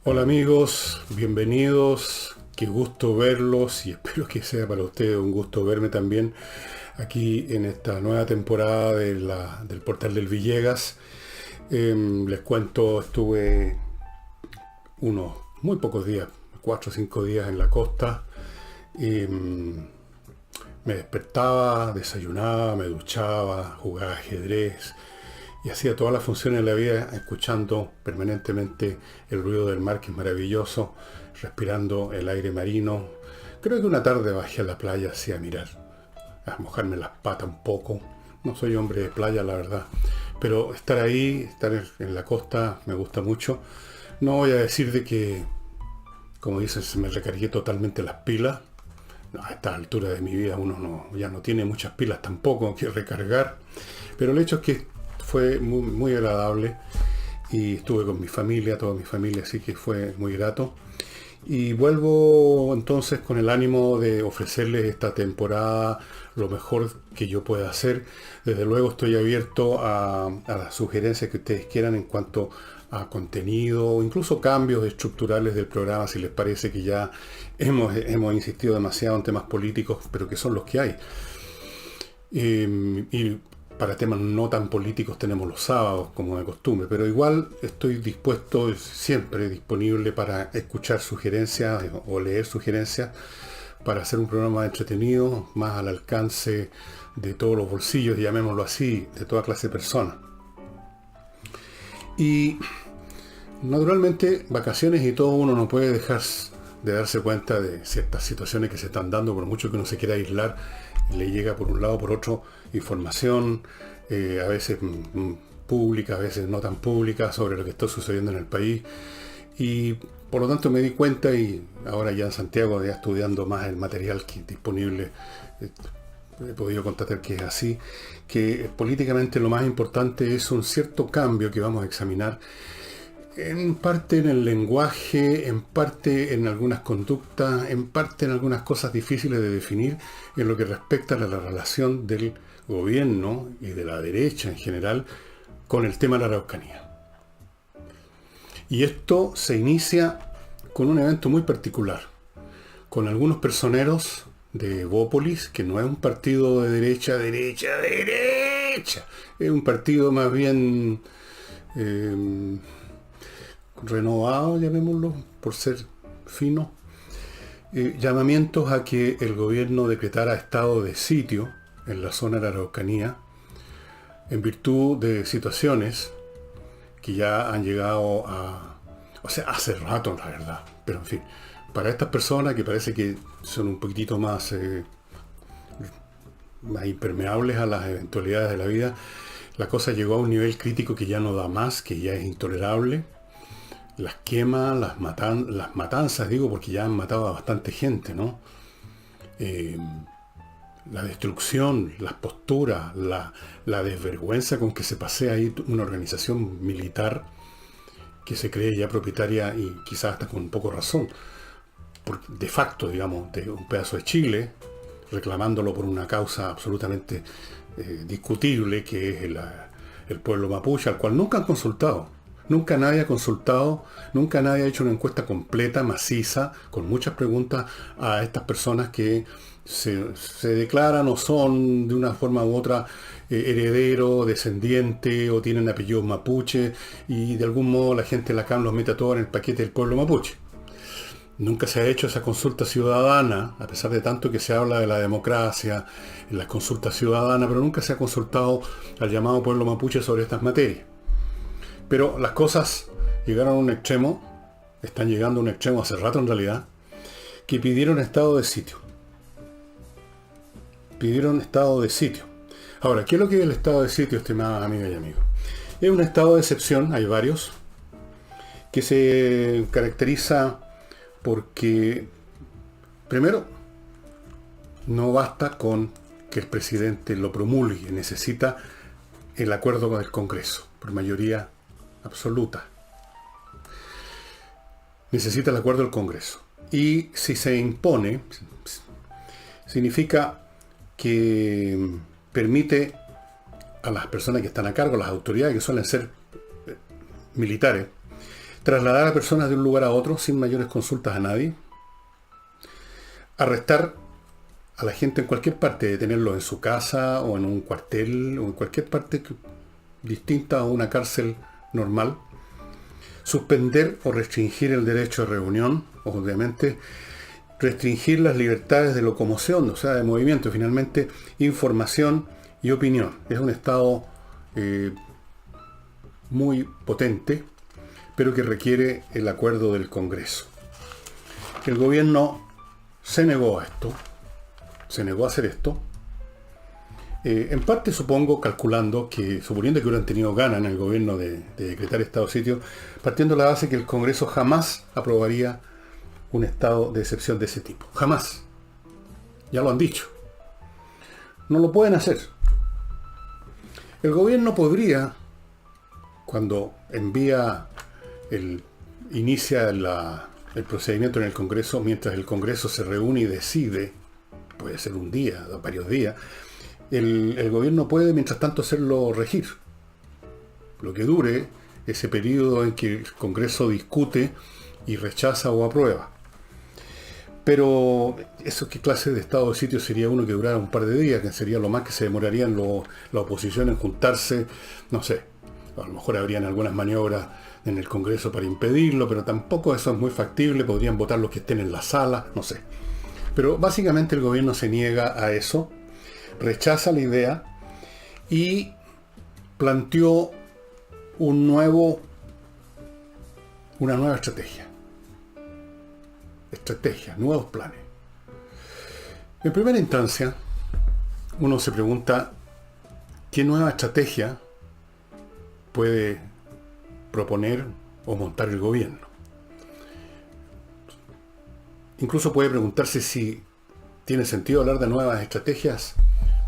Hola amigos, bienvenidos, qué gusto verlos y espero que sea para ustedes un gusto verme también aquí en esta nueva temporada del Portal del Villegas. Les cuento, estuve unos muy pocos días, 4 o 5 días en la costa. Me despertaba, desayunaba, me duchaba, jugaba ajedrez y hacía todas las funciones de la vida escuchando permanentemente el ruido del mar, que es maravilloso, respirando el aire marino. Creo que una tarde bajé a la playa así a mirar, a mojarme las patas un poco. No soy hombre de playa, la verdad, pero estar ahí, estar en la costa, me gusta mucho. No voy a decir de que, como dicen, se me recargué totalmente las pilas. No, a esta altura de mi vida ya no tiene muchas pilas tampoco que recargar. Pero el hecho es que fue muy, muy agradable y estuve con mi familia, toda mi familia, así que fue muy grato. Y vuelvo entonces con el ánimo de ofrecerles esta temporada lo mejor que yo pueda hacer. Desde luego estoy abierto a las sugerencias que ustedes quieran en cuanto a contenido, incluso cambios estructurales del programa, si les parece que ya hemos insistido demasiado en temas políticos, pero que son los que hay. Y para temas no tan políticos tenemos los sábados, como de costumbre, pero igual estoy dispuesto, siempre disponible para escuchar sugerencias o leer sugerencias para hacer un programa entretenido, más al alcance de todos los bolsillos, llamémoslo así, de toda clase de personas. Y naturalmente, vacaciones y todo, uno no puede dejar de darse cuenta de ciertas situaciones que se están dando, por mucho que uno se quiera aislar, le llega por un lado o por otro información, a veces pública, a veces no tan pública, sobre lo que está sucediendo en el país. Y por lo tanto me di cuenta, y ahora ya en Santiago, ya estudiando más el material que disponible, he podido constatar que es así, que políticamente lo más importante es un cierto cambio que vamos a examinar, en parte en el lenguaje, en parte en algunas conductas, en parte en algunas cosas difíciles de definir en lo que respecta a la relación del gobierno y de la derecha en general con el tema de la Araucanía. Y esto se inicia con un evento muy particular, con algunos personeros de Bópolis, que no es un partido de derecha, es un partido más bien renovado, llamémoslo, por ser fino, llamamientos a que el gobierno decretara estado de sitio en la zona de la Araucanía en virtud de situaciones que ya han llegado o sea, hace rato, la verdad, pero en fin, para estas personas que parece que son un poquitito más impermeables a las eventualidades de la vida, la cosa llegó a un nivel crítico que ya no da más, que ya es intolerable. Las quemas, las matanzas, digo, porque ya han matado a bastante gente, ¿no? La destrucción, las posturas, la desvergüenza con que se pasea ahí una organización militar que se cree ya propietaria, y quizás hasta con un poco razón, de facto, digamos, de un pedazo de Chile, reclamándolo por una causa absolutamente discutible, que es el pueblo mapuche, al cual nunca han consultado. Nunca nadie ha consultado, nunca nadie ha hecho una encuesta completa, maciza, con muchas preguntas a estas personas que se declaran o son de una forma u otra heredero, descendiente, o tienen apellidos mapuche, y de algún modo la gente de la CAM los mete a todos en el paquete del pueblo mapuche. Nunca se ha hecho esa consulta ciudadana, a pesar de tanto que se habla de la democracia en las consultas ciudadanas, pero nunca se ha consultado al llamado pueblo mapuche sobre estas materias. Pero las cosas llegaron a un extremo, están llegando a un extremo hace rato en realidad, que pidieron estado de sitio. Pidieron estado de sitio. Ahora, ¿qué es lo que es el estado de sitio, estimadas amigas y amigos? Es un estado de excepción, hay varios, que se caracteriza porque, primero, no basta con que el presidente lo promulgue, necesita el acuerdo con el Congreso, por mayoría absoluta. Necesita el acuerdo del Congreso. Y si se impone, significa que permite a las personas que están a cargo, las autoridades que suelen ser militares, trasladar a personas de un lugar a otro sin mayores consultas a nadie, arrestar a la gente en cualquier parte, detenerlos en su casa o en un cuartel o en cualquier parte distinta a una cárcel normal, suspender o restringir el derecho de reunión, obviamente, restringir las libertades de locomoción, o sea, de movimiento, finalmente, información y opinión. Es un Estado muy potente, pero que requiere el acuerdo del Congreso. El gobierno se negó a esto, se negó a hacer esto, en parte supongo, calculando que, suponiendo que hubieran tenido ganas en el gobierno de decretar estado de sitio, partiendo de la base que el Congreso jamás aprobaría un estado de excepción de ese tipo. Jamás. Ya lo han dicho. No lo pueden hacer. El gobierno podría, cuando inicia el procedimiento en el Congreso, mientras el Congreso se reúne y decide, puede ser un día, varios días, el gobierno puede, mientras tanto, hacerlo regir. Lo que dure ese periodo en que el Congreso discute y rechaza o aprueba. Pero, ¿eso qué clase de estado de sitio sería uno que durara un par de días? Que sería lo más que se demoraría la oposición en juntarse, no sé. A lo mejor habrían algunas maniobras en el Congreso para impedirlo, pero tampoco eso es muy factible. Podrían votar los que estén en la sala, no sé. Pero básicamente el gobierno se niega a eso, rechaza la idea y planteó una nueva estrategia. Nuevos planes. En primera instancia, uno se pregunta qué nueva estrategia puede proponer o montar el gobierno. Incluso puede preguntarse si tiene sentido hablar de nuevas estrategias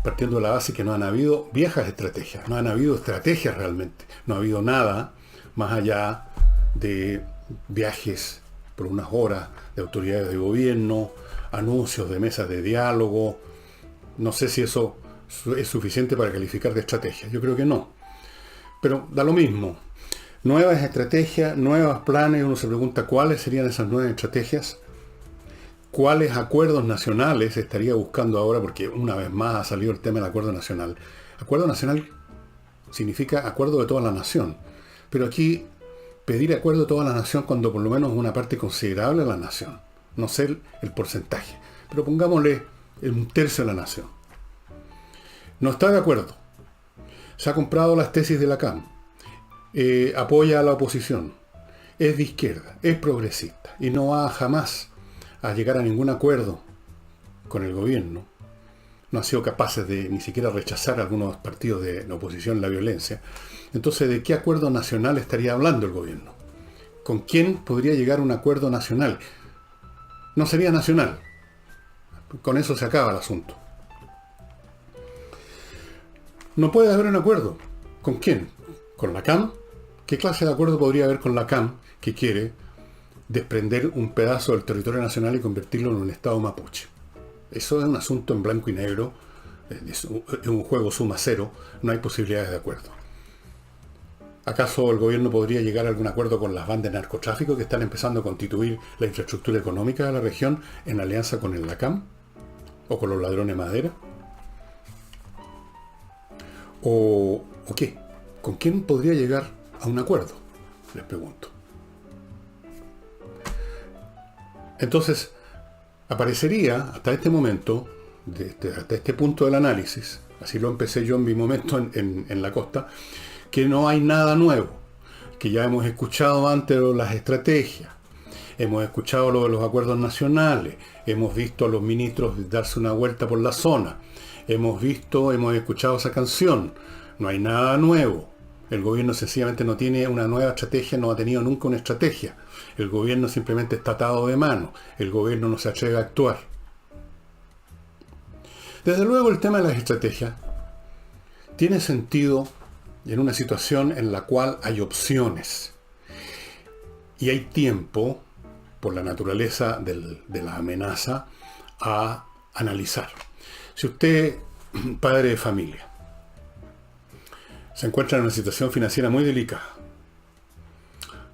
partiendo de la base que no han habido viejas estrategias, no han habido estrategias realmente, no ha habido nada más allá de viajes por unas horas de autoridades de gobierno, anuncios de mesas de diálogo. No sé si eso es suficiente para calificar de estrategia, yo creo que no, pero da lo mismo. Nuevas estrategias, nuevos planes, uno se pregunta cuáles serían esas nuevas estrategias. ¿Cuáles acuerdos nacionales estaría buscando ahora? Porque una vez más ha salido el tema del acuerdo nacional. Acuerdo nacional significa acuerdo de toda la nación. Pero aquí pedir acuerdo de toda la nación cuando por lo menos una parte considerable de la nación. No sé el porcentaje. Pero pongámosle un tercio de la nación. No está de acuerdo. Se ha comprado las tesis de la CAM. Apoya a la oposición. Es de izquierda. Es progresista. Y no va jamás a llegar a ningún acuerdo con el gobierno. No han sido capaces de ni siquiera rechazar a algunos partidos de la oposición la violencia. Entonces, ¿de qué acuerdo nacional estaría hablando el gobierno? ¿Con quién podría llegar a un acuerdo nacional? No sería nacional. Con eso se acaba el asunto. No puede haber un acuerdo. ¿Con quién? ¿Con la CAM? ¿Qué clase de acuerdo podría haber con la CAM que quiere desprender un pedazo del territorio nacional y convertirlo en un estado mapuche? Eso es un asunto en blanco y negro, es un juego suma cero, no hay posibilidades de acuerdo. ¿Acaso el gobierno podría llegar a algún acuerdo con las bandas de narcotráfico que están empezando a constituir la infraestructura económica de la región en alianza con el LACAM? ¿O con los ladrones de madera? ¿O qué? ¿Con quién podría llegar a un acuerdo? Les pregunto. Entonces, aparecería hasta este momento, hasta este punto del análisis, así lo empecé yo en mi momento en la costa, que no hay nada nuevo, que ya hemos escuchado antes las estrategias, hemos escuchado lo de los acuerdos nacionales, hemos visto a los ministros darse una vuelta por la zona, hemos escuchado esa canción, no hay nada nuevo. El gobierno sencillamente no tiene una nueva estrategia, no ha tenido nunca una estrategia. El gobierno simplemente está atado de mano. El gobierno no se atreve a actuar. Desde luego el tema de las estrategias tiene sentido en una situación en la cual hay opciones. Y hay tiempo, por la naturaleza de la amenaza, a analizar. Si usted, padre de familia, se encuentra en una situación financiera muy delicada.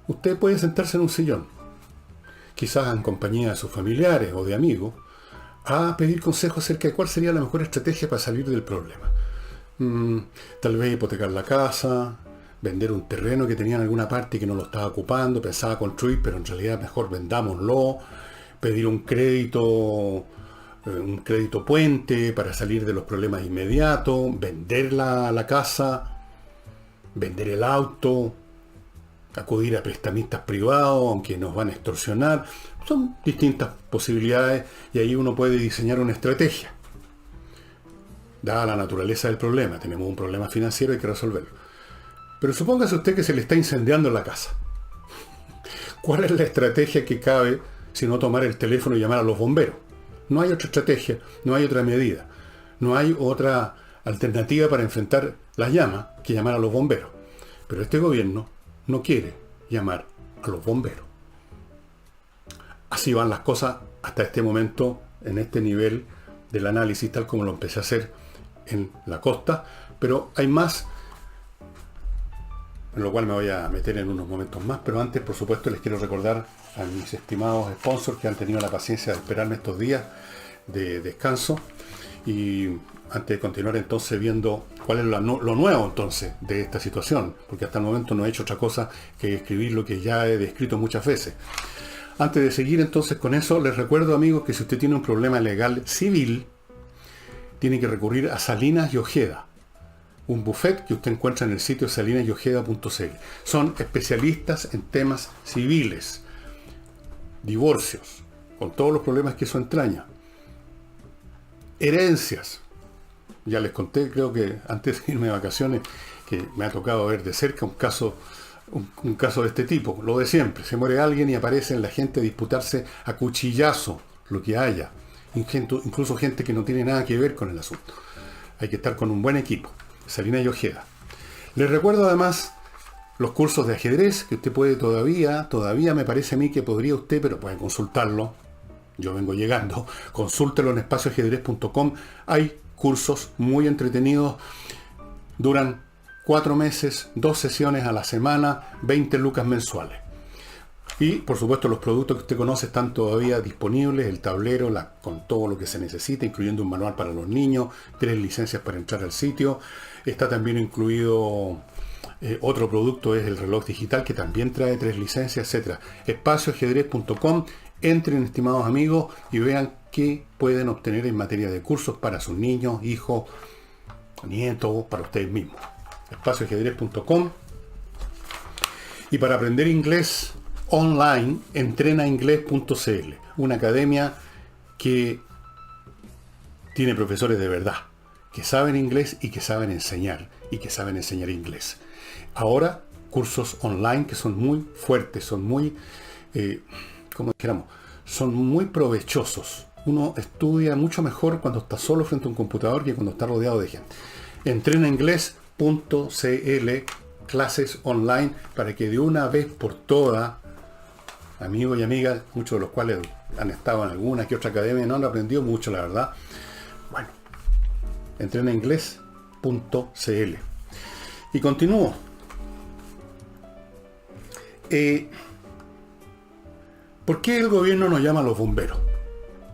Usted puede sentarse en un sillón, quizás en compañía de sus familiares o de amigos, a pedir consejos acerca de cuál sería la mejor estrategia para salir del problema. Tal vez hipotecar la casa, vender un terreno que tenía en alguna parte y que no lo estaba ocupando, pensaba construir, pero en realidad mejor vendámoslo, pedir un crédito puente para salir de los problemas inmediatos, vender la casa, vender el auto, acudir a prestamistas privados, aunque nos van a extorsionar. Son distintas posibilidades y ahí uno puede diseñar una estrategia. Dada la naturaleza del problema, tenemos un problema financiero, hay que resolverlo. Pero supóngase usted que se le está incendiando la casa. ¿Cuál es la estrategia que cabe si no tomar el teléfono y llamar a los bomberos? No hay otra estrategia, no hay otra medida, no hay otra alternativa para enfrentar las llamas que llamar a los bomberos. Pero este gobierno no quiere llamar a los bomberos. Así van las cosas hasta este momento, en este nivel del análisis, tal como lo empecé a hacer en la costa, pero hay más, en lo cual me voy a meter en unos momentos más, pero antes, por supuesto, les quiero recordar a mis estimados sponsors que han tenido la paciencia de esperarme estos días de descanso, y antes de continuar entonces viendo cuál es lo nuevo entonces de esta situación, porque hasta el momento no he hecho otra cosa que escribir lo que ya he descrito muchas veces. Antes de seguir entonces con eso, les recuerdo, amigos, que si usted tiene un problema legal civil, tiene que recurrir a Salinas y Ojeda, un buffet que usted encuentra en el sitio salinasyojeda.cl. Son especialistas en temas civiles, divorcios, con todos los problemas que eso entraña, herencias. Ya les conté, creo que antes de irme de vacaciones, que me ha tocado ver de cerca un caso de este tipo. Lo de siempre, se muere alguien y aparece la gente a disputarse a cuchillazo lo que haya. Incluso gente que no tiene nada que ver con el asunto. Hay que estar con un buen equipo. Salinas y Ojeda. Les recuerdo además los cursos de ajedrez que usted puede todavía me parece a mí que podría usted, pero puede consultarlo. Yo vengo llegando. Consúltelo en espacioajedrez.com. Hay cursos muy entretenidos. Duran 4 meses, 2 sesiones a la semana, 20 lucas mensuales. Y, por supuesto, los productos que usted conoce están todavía disponibles, el tablero, con todo lo que se necesita, incluyendo un manual para los niños, 3 licencias para entrar al sitio. Está también incluido otro producto, es el reloj digital, que también trae 3 licencias, etc. Espacioajedrez.com. Entren, estimados amigos, y vean qué pueden obtener en materia de cursos para sus niños, hijos, nietos, para ustedes mismos. Espacioajedrez.com. Y para aprender inglés online, entrenainglés.cl, una academia que tiene profesores de verdad, que saben inglés y que saben enseñar inglés. Ahora, cursos online que son muy fuertes, son muy, son muy provechosos. Uno estudia mucho mejor cuando está solo frente a un computador que cuando está rodeado de gente. Entrenainglés.cl, clases online, para que de una vez por todas, amigos y amigas, muchos de los cuales han estado en alguna que otra academia, no han aprendido mucho, la verdad. Bueno, entrenainglés.cl. Y continúo. ¿Por qué el gobierno no llama a los bomberos?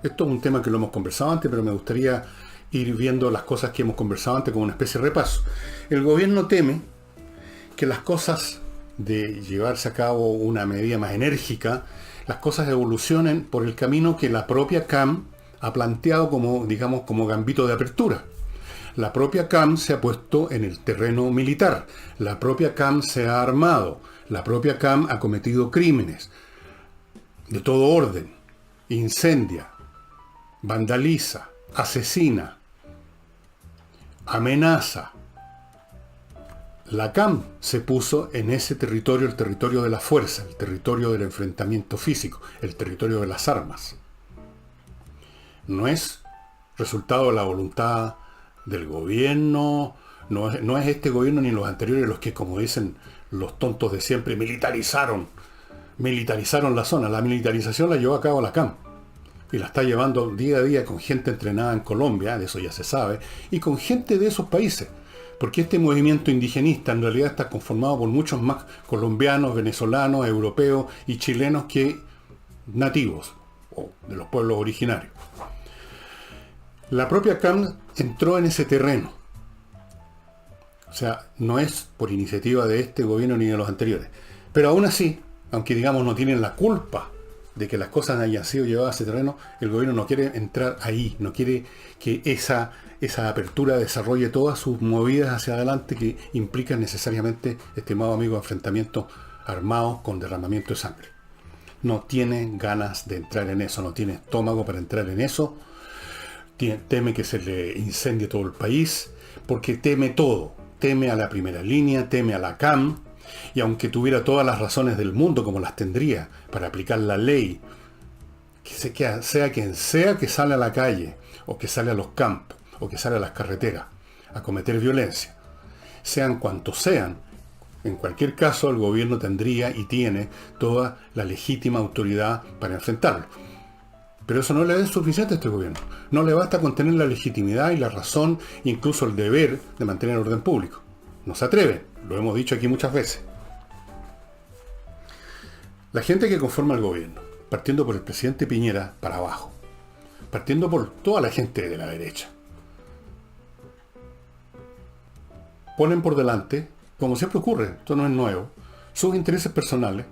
Esto es un tema que lo hemos conversado antes, pero me gustaría ir viendo las cosas que hemos conversado antes como una especie de repaso. El gobierno teme que las cosas de llevarse a cabo una medida más enérgica, las cosas evolucionen por el camino que la propia CAM ha planteado como gambito de apertura. La propia CAM se ha puesto en el terreno militar, la propia CAM se ha armado, la propia CAM ha cometido crímenes de todo orden, incendia, vandaliza, asesina, amenaza. La CAM se puso en ese territorio, el territorio de la fuerza, el territorio del enfrentamiento físico, el territorio de las armas. No es resultado de la voluntad del gobierno, no es este gobierno ni los anteriores los que, como dicen los tontos de siempre, militarizaron la zona. La militarización la llevó a cabo la CAM. Y la está llevando día a día con gente entrenada en Colombia, de eso ya se sabe, y con gente de esos países. Porque este movimiento indigenista en realidad está conformado por muchos más colombianos, venezolanos, europeos y chilenos que nativos, o de los pueblos originarios. La propia CAM entró en ese terreno. O sea, no es por iniciativa de este gobierno ni de los anteriores. Pero aún así, aunque digamos no tienen la culpa de que las cosas hayan sido llevadas a ese terreno, el gobierno no quiere entrar ahí, no quiere que esa apertura desarrolle todas sus movidas hacia adelante que implican necesariamente, estimado amigo, enfrentamientos armados con derramamiento de sangre. No tiene ganas de entrar en eso, no tiene estómago para entrar en eso, teme que se le incendie todo el país, porque teme todo, teme a la primera línea, teme a la CAM, y aunque tuviera todas las razones del mundo, como las tendría, para aplicar la ley, sea quien sea que sale a la calle, o que sale a los campos, o que sale a las carreteras, a cometer violencia, sean cuantos sean, en cualquier caso el gobierno tendría y tiene toda la legítima autoridad para enfrentarlo. Pero eso no le es suficiente a este gobierno. No le basta con tener la legitimidad y la razón, incluso el deber de mantener el orden público. No se atreve, lo hemos dicho aquí muchas veces. La gente que conforma el gobierno, partiendo por el presidente Piñera para abajo, partiendo por toda la gente de la derecha, ponen por delante, como siempre ocurre, esto no es nuevo, sus intereses personales,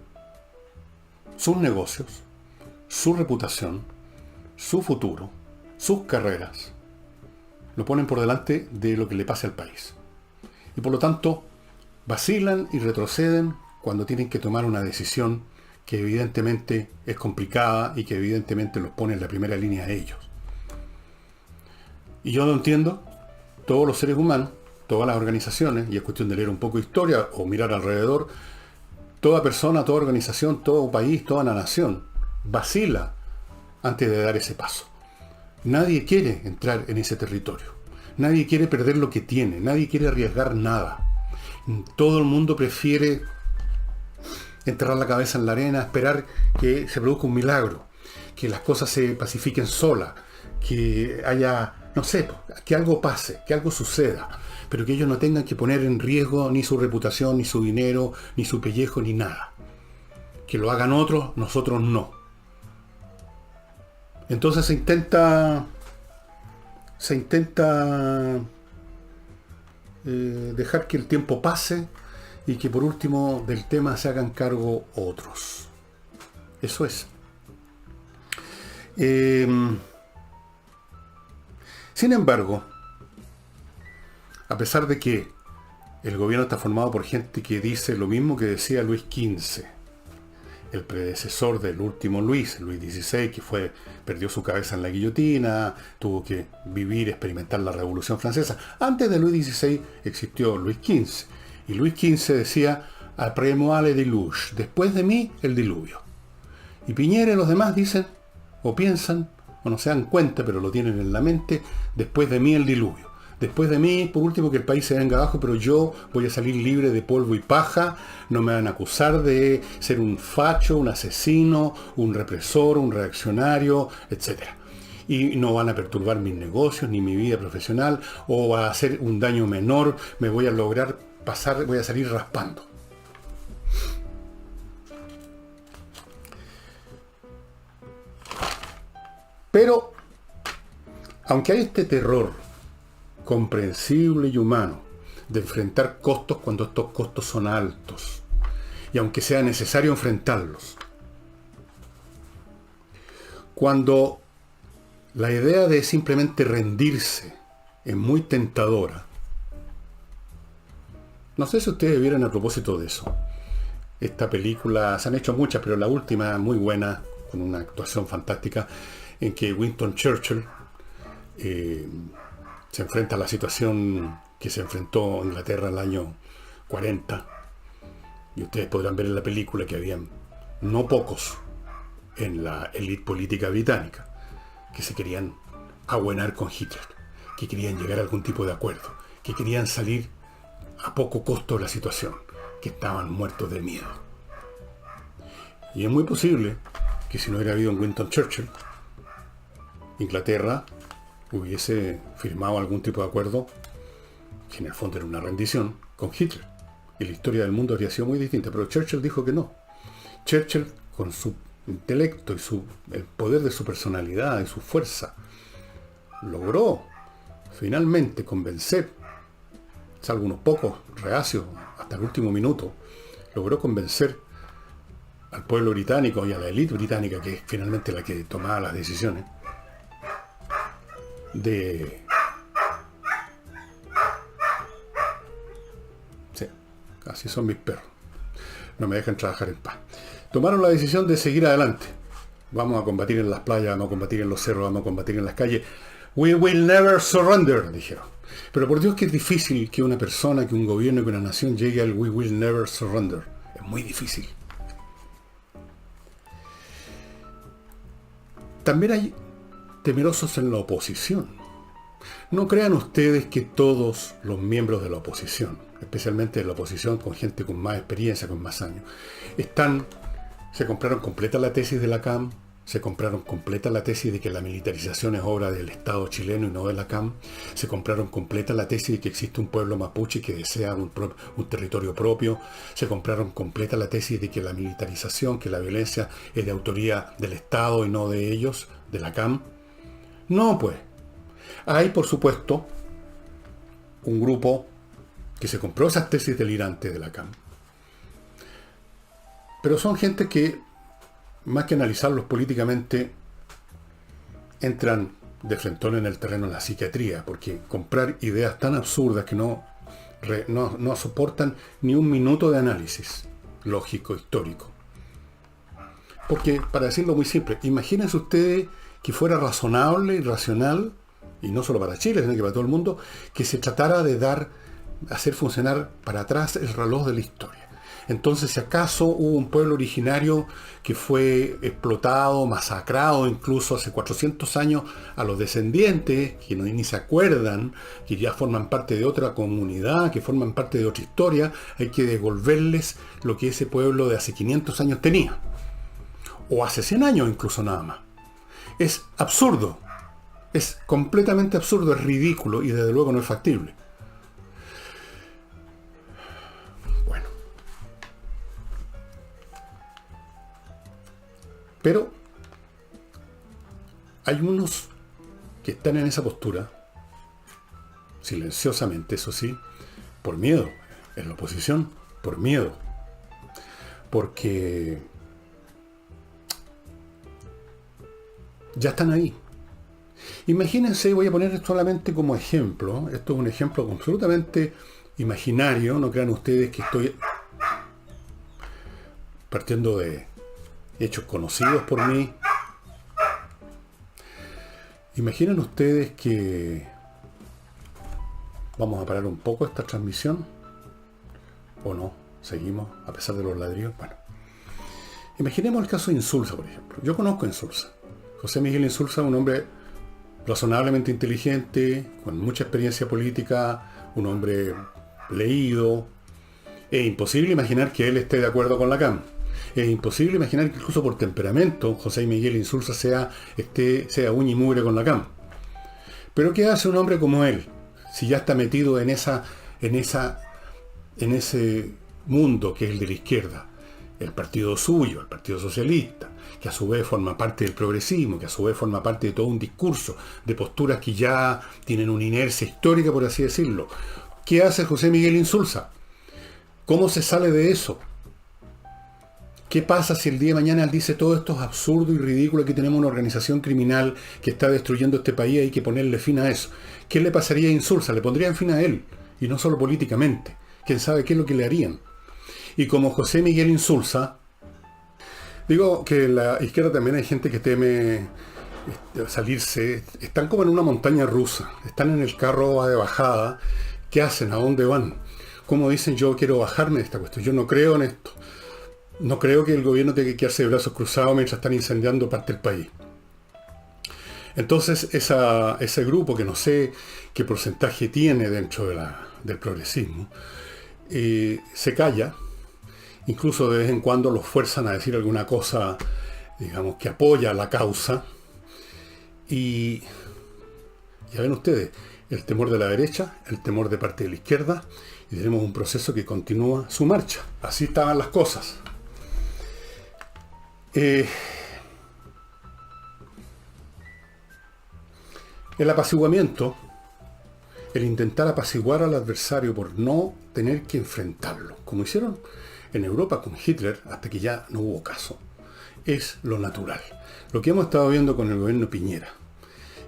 sus negocios, su reputación, su futuro, sus carreras, lo ponen por delante de lo que le pase al país. Y por lo tanto, vacilan y retroceden cuando tienen que tomar una decisión que evidentemente es complicada y que evidentemente los pone en la primera línea a ellos. Y yo lo entiendo, todos los seres humanos, todas las organizaciones, y es cuestión de leer un poco de historia o mirar alrededor, toda persona, toda organización, todo país, toda la nación, vacila antes de dar ese paso. Nadie quiere entrar en ese territorio. Nadie quiere perder lo que tiene. Nadie quiere arriesgar nada. Todo el mundo prefiere enterrar la cabeza en la arena, esperar que se produzca un milagro, que las cosas se pacifiquen solas, que haya, no sé, que algo pase, que algo suceda, pero que ellos no tengan que poner en riesgo ni su reputación, ni su dinero, ni su pellejo, ni nada. Que lo hagan otros, nosotros no. Entonces se intenta dejar que el tiempo pase y que por último del tema se hagan cargo otros. Eso es. Sin embargo, a pesar de que el gobierno está formado por gente que dice lo mismo que decía Luis XV, el predecesor del último Luis XVI, que perdió su cabeza en la guillotina, tuvo que experimentar la Revolución Francesa. Antes de Luis XVI existió Luis XV, y Luis XV decía, après moi le déluge, después de mí el diluvio. Y Piñera y los demás dicen, o piensan, o no se dan cuenta, pero lo tienen en la mente, después de mí el diluvio. Después de mí, por último, que el país se venga abajo, pero yo voy a salir libre de polvo y paja, no me van a acusar de ser un facho, un asesino, un represor, un reaccionario, etc. Y no van a perturbar mis negocios, ni mi vida profesional, o a hacer un daño menor, me voy a lograr pasar, voy a salir raspando. Pero, aunque hay este terror comprensible y humano de enfrentar costos cuando estos costos son altos, y aunque sea necesario enfrentarlos, cuando la idea de simplemente rendirse es muy tentadora. No sé si ustedes vieron a propósito de eso. Esta película, se han hecho muchas, pero la última muy buena, con una actuación fantástica, en que Winston Churchill se enfrenta a la situación que se enfrentó Inglaterra en el año 40. Y ustedes podrán ver en la película que habían no pocos en la élite política británica que se querían abuenar con Hitler, que querían llegar a algún tipo de acuerdo, que querían salir a poco costo de la situación, que estaban muertos de miedo. Y es muy posible que si no hubiera habido un Winston Churchill, Inglaterra hubiese firmado algún tipo de acuerdo que en el fondo era una rendición, con Hitler. Y la historia del mundo habría sido muy distinta, pero Churchill dijo que no. Churchill, con su intelecto y el poder de su personalidad y su fuerza, logró finalmente convencer, salvo unos pocos reacios hasta el último minuto, logró convencer al pueblo británico y a la élite británica, que es finalmente la que tomaba las decisiones, de... Sí, así son mis perros. No me dejan trabajar en paz. Tomaron la decisión de seguir adelante. Vamos a combatir en las playas, vamos a combatir en los cerros, vamos a combatir en las calles. We will never surrender, dijeron. Pero por Dios que es difícil que una persona, que un gobierno, que una nación llegue al we will never surrender. Es muy difícil. También hay temerosos en la oposición. No crean ustedes que todos los miembros de la oposición, especialmente de la oposición con gente con más experiencia, con más años, se compraron completa la tesis de la CAM, se compraron completa la tesis de que la militarización es obra del Estado chileno y no de la CAM, se compraron completa la tesis de que existe un pueblo mapuche que desea un territorio propio, se compraron completa la tesis de que la militarización, que la violencia es de autoría del Estado y no de ellos, de la CAM. No, pues. Hay, por supuesto, un grupo que se compró esas tesis delirantes de la CAM. Pero son gente que, más que analizarlos políticamente, entran de frentón en el terreno de la psiquiatría, porque comprar ideas tan absurdas que no soportan ni un minuto de análisis lógico, histórico. Porque, para decirlo muy simple, imagínense ustedes que fuera razonable y racional, y no solo para Chile, sino que para todo el mundo, que se tratara de hacer funcionar para atrás el reloj de la historia. Entonces, si acaso hubo un pueblo originario que fue explotado, masacrado incluso hace 400 años, a los descendientes, que ni se acuerdan, que ya forman parte de otra comunidad, que forman parte de otra historia, hay que devolverles lo que ese pueblo de hace 500 años tenía. O hace 100 años incluso nada más. Es absurdo. Es completamente absurdo, es ridículo y desde luego no es factible. Bueno. Pero hay unos que están en esa postura, silenciosamente, eso sí, por miedo, en la oposición, por miedo. Porque ya están ahí. Imagínense, voy a poner esto solamente como ejemplo, esto es un ejemplo absolutamente imaginario, no crean ustedes que estoy partiendo de hechos conocidos por mí. Imaginen ustedes que vamos a parar un poco esta transmisión, o no, seguimos a pesar de los ladrillos. Bueno, imaginemos el caso de Insulza, por ejemplo. Yo conozco a Insulza. José Miguel Insulza, un hombre razonablemente inteligente, con mucha experiencia política, un hombre leído. Es imposible imaginar que él esté de acuerdo con la CAM. Es imposible imaginar que incluso por temperamento José Miguel Insulza sea uña y mugre con la CAM. Pero ¿qué hace un hombre como él? Si ya está metido en ese mundo que es el de la izquierda, el partido suyo, el Partido Socialista, que a su vez forma parte del progresismo, que a su vez forma parte de todo un discurso de posturas que ya tienen una inercia histórica, por así decirlo. ¿Qué hace José Miguel Insulza? ¿Cómo se sale de eso? ¿Qué pasa si el día de mañana él dice todo esto es absurdo y ridículo, que tenemos una organización criminal que está destruyendo este país y hay que ponerle fin a eso? ¿Qué le pasaría a Insulza? Le pondrían fin a él, y no solo políticamente. ¿Quién sabe qué es lo que le harían? Y como José Miguel Insulza, digo que en la izquierda también hay gente que teme salirse, están como en una montaña rusa, están en el carro de bajada. ¿Qué hacen? ¿A dónde van? Como dicen, yo quiero bajarme de esta cuestión, yo no creo en esto. No creo que el gobierno tenga que quedarse de brazos cruzados mientras están incendiando parte del país. Entonces ese grupo, que no sé qué porcentaje tiene dentro del progresismo, se calla. Incluso de vez en cuando los fuerzan a decir alguna cosa, digamos, que apoya la causa. Y ya ven ustedes, el temor de la derecha, el temor de parte de la izquierda, y tenemos un proceso que continúa su marcha. Así estaban las cosas. El apaciguamiento, el intentar apaciguar al adversario por no tener que enfrentarlo, como hicieron en Europa con Hitler hasta que ya no hubo caso, es lo natural. Lo que hemos estado viendo con el gobierno Piñera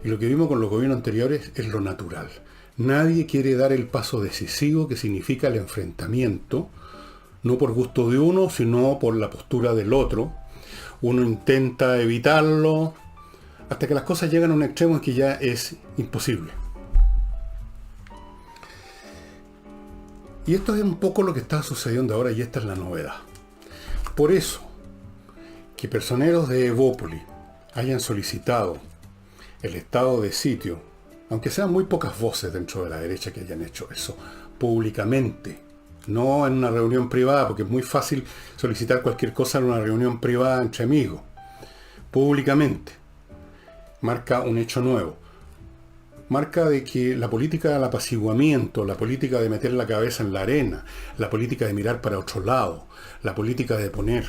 y lo que vimos con los gobiernos anteriores es lo natural. Nadie quiere dar el paso decisivo que significa el enfrentamiento, no por gusto de uno, sino por la postura del otro. Uno intenta evitarlo hasta que las cosas llegan a un extremo en que ya es imposible. Y esto es un poco lo que está sucediendo ahora, y esta es la novedad. Por eso, que personeros de Evópoli hayan solicitado el estado de sitio, aunque sean muy pocas voces dentro de la derecha que hayan hecho eso públicamente, no en una reunión privada, porque es muy fácil solicitar cualquier cosa en una reunión privada entre amigos, públicamente, marca un hecho nuevo. Marca de que la política del apaciguamiento, la política de meter la cabeza en la arena, la política de mirar para otro lado, la política de poner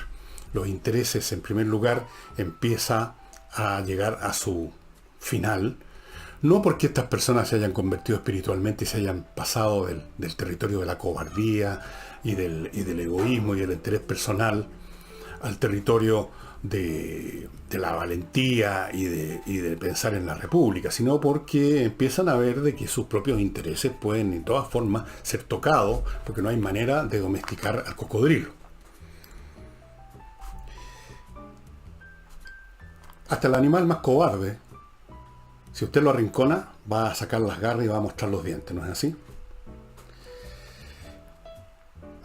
los intereses en primer lugar, empieza a llegar a su final, no porque estas personas se hayan convertido espiritualmente y se hayan pasado del territorio de la cobardía y del egoísmo y del interés personal al territorio de la valentía y de pensar en la república, sino porque empiezan a ver de que sus propios intereses pueden de todas formas ser tocados, porque no hay manera de domesticar al cocodrilo. Hasta el animal más cobarde, si usted lo arrincona, va a sacar las garras y va a mostrar los dientes, ¿no es así?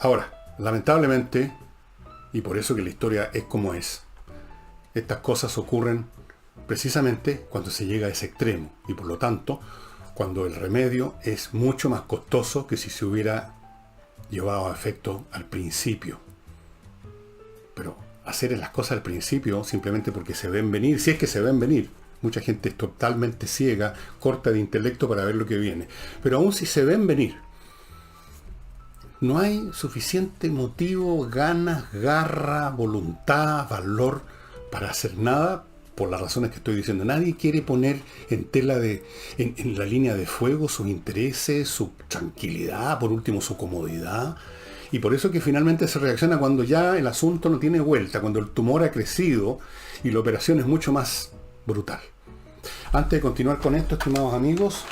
Ahora, lamentablemente, y por eso que la historia es como es, estas cosas ocurren precisamente cuando se llega a ese extremo, y por lo tanto, cuando el remedio es mucho más costoso que si se hubiera llevado a efecto al principio. Pero hacer las cosas al principio simplemente porque se ven venir, si es que se ven venir, mucha gente es totalmente ciega, corta de intelecto para ver lo que viene, pero aún si se ven venir, no hay suficiente motivo, ganas, garra, voluntad, valor para hacer nada, por las razones que estoy diciendo. Nadie quiere poner en la línea de fuego sus intereses, su tranquilidad, por último su comodidad. Y por eso que finalmente se reacciona cuando ya el asunto no tiene vuelta, cuando el tumor ha crecido y la operación es mucho más brutal. Antes de continuar con esto, estimados amigos,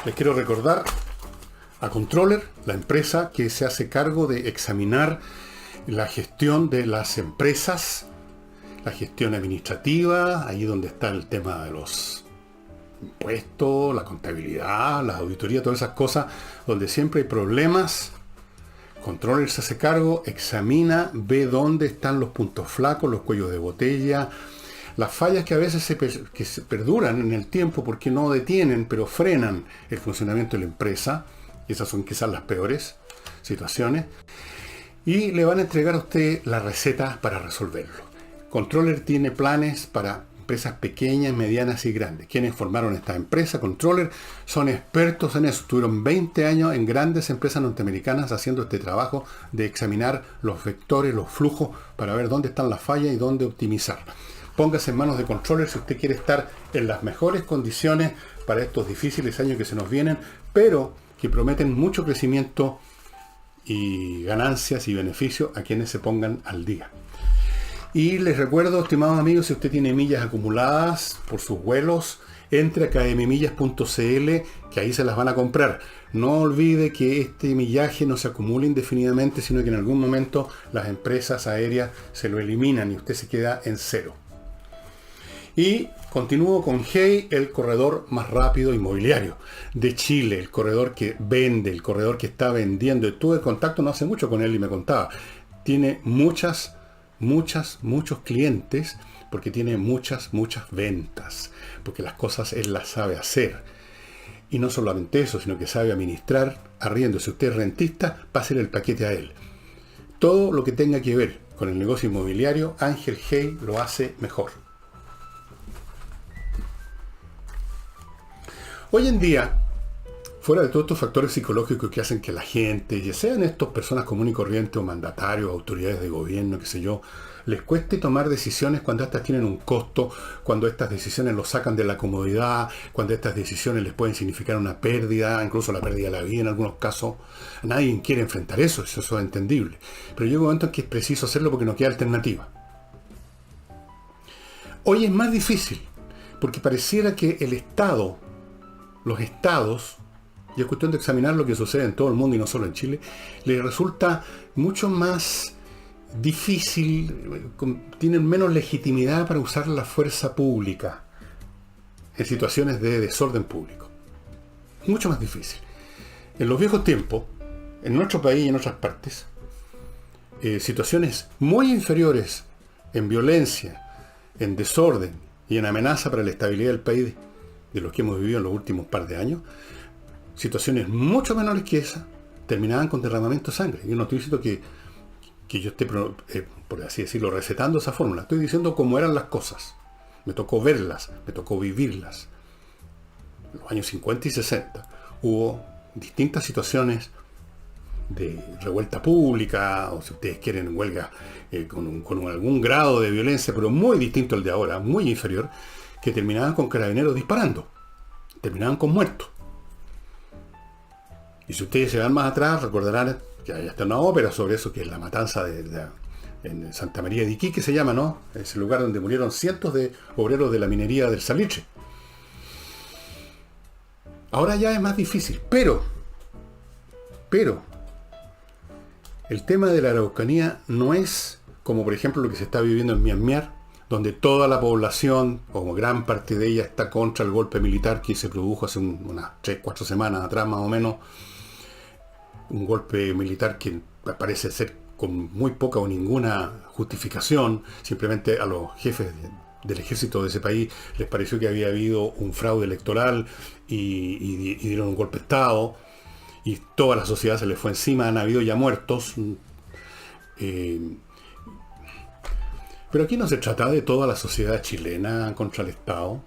les quiero recordar a Controller, la empresa que se hace cargo de examinar la gestión de las empresas, la gestión administrativa, ahí donde está el tema de los impuestos, la contabilidad, la auditoría, todas esas cosas, donde siempre hay problemas. Controller se hace cargo, examina, ve dónde están los puntos flacos, los cuellos de botella, las fallas que a veces se perduran en el tiempo porque no detienen, pero frenan el funcionamiento de la empresa. Y esas son quizás las peores situaciones. Y le van a entregar a usted la receta para resolverlo. Controller tiene planes para empresas pequeñas, medianas y grandes. Quienes formaron esta empresa, Controller, son expertos en eso. Tuvieron 20 años en grandes empresas norteamericanas haciendo este trabajo de examinar los vectores, los flujos, para ver dónde están las fallas y dónde optimizar. Póngase en manos de Controller si usted quiere estar en las mejores condiciones para estos difíciles años que se nos vienen, pero que prometen mucho crecimiento y ganancias y beneficios a quienes se pongan al día. Y les recuerdo, estimados amigos, si usted tiene millas acumuladas por sus vuelos, entre a kmmillas.cl, que ahí se las van a comprar. No olvide que este millaje no se acumula indefinidamente, sino que en algún momento las empresas aéreas se lo eliminan y usted se queda en cero. Y continúo con Hey, el corredor más rápido inmobiliario de Chile, el corredor que vende, el corredor que está vendiendo. Estuve contacto no hace mucho con él y me contaba. Tiene muchos clientes porque tiene muchas ventas, porque las cosas él las sabe hacer. Y no solamente eso, sino que sabe administrar arriendo. Si usted es rentista, pásele el paquete a él. Todo lo que tenga que ver con el negocio inmobiliario, Ángel Hey lo hace mejor. Hoy en día, fuera de todos estos factores psicológicos que hacen que la gente, ya sean estos personas comunes y corrientes o mandatarios, autoridades de gobierno, qué sé yo, les cueste tomar decisiones cuando estas tienen un costo, cuando estas decisiones los sacan de la comodidad, cuando estas decisiones les pueden significar una pérdida, incluso la pérdida de la vida en algunos casos. Nadie quiere enfrentar eso es entendible. Pero llega un momento en que es preciso hacerlo porque no queda alternativa. Hoy es más difícil, porque pareciera que el Estado, los estados, y es cuestión de examinar lo que sucede en todo el mundo y no solo en Chile, les resulta mucho más difícil, tienen menos legitimidad para usar la fuerza pública en situaciones de desorden público. Mucho más difícil. En los viejos tiempos, en nuestro país y en otras partes, situaciones muy inferiores en violencia, en desorden y en amenaza para la estabilidad del país de los que hemos vivido en los últimos par de años, situaciones mucho menores que esa terminaban con derramamiento de sangre. Yo no estoy diciendo que yo esté, por así decirlo, recetando esa fórmula. Estoy diciendo cómo eran las cosas. Me tocó verlas, me tocó vivirlas. En los años 50 y 60 hubo distintas situaciones de revuelta pública, o si ustedes quieren, huelga con algún grado de violencia, pero muy distinto al de ahora, muy inferior, que terminaban con carabineros disparando, terminaban con muertos. Y si ustedes se van más atrás, recordarán que hay hasta una ópera sobre eso, que es la matanza en Santa María de Iquique, se llama, ¿no? Es el lugar donde murieron cientos de obreros de la minería del salitre. Ahora ya es más difícil, pero, el tema de la Araucanía no es como, por ejemplo, lo que se está viviendo en Myanmar, donde toda la población, o gran parte de ella, está contra el golpe militar que se produjo hace unas 3-4 semanas atrás, más o menos. Un golpe militar que parece ser con muy poca o ninguna justificación. Simplemente a los jefes del ejército de ese país les pareció que había habido un fraude electoral y dieron un golpe de Estado. Y toda la sociedad se les fue encima, han habido ya muertos. Pero aquí no se trata de toda la sociedad chilena contra el Estado.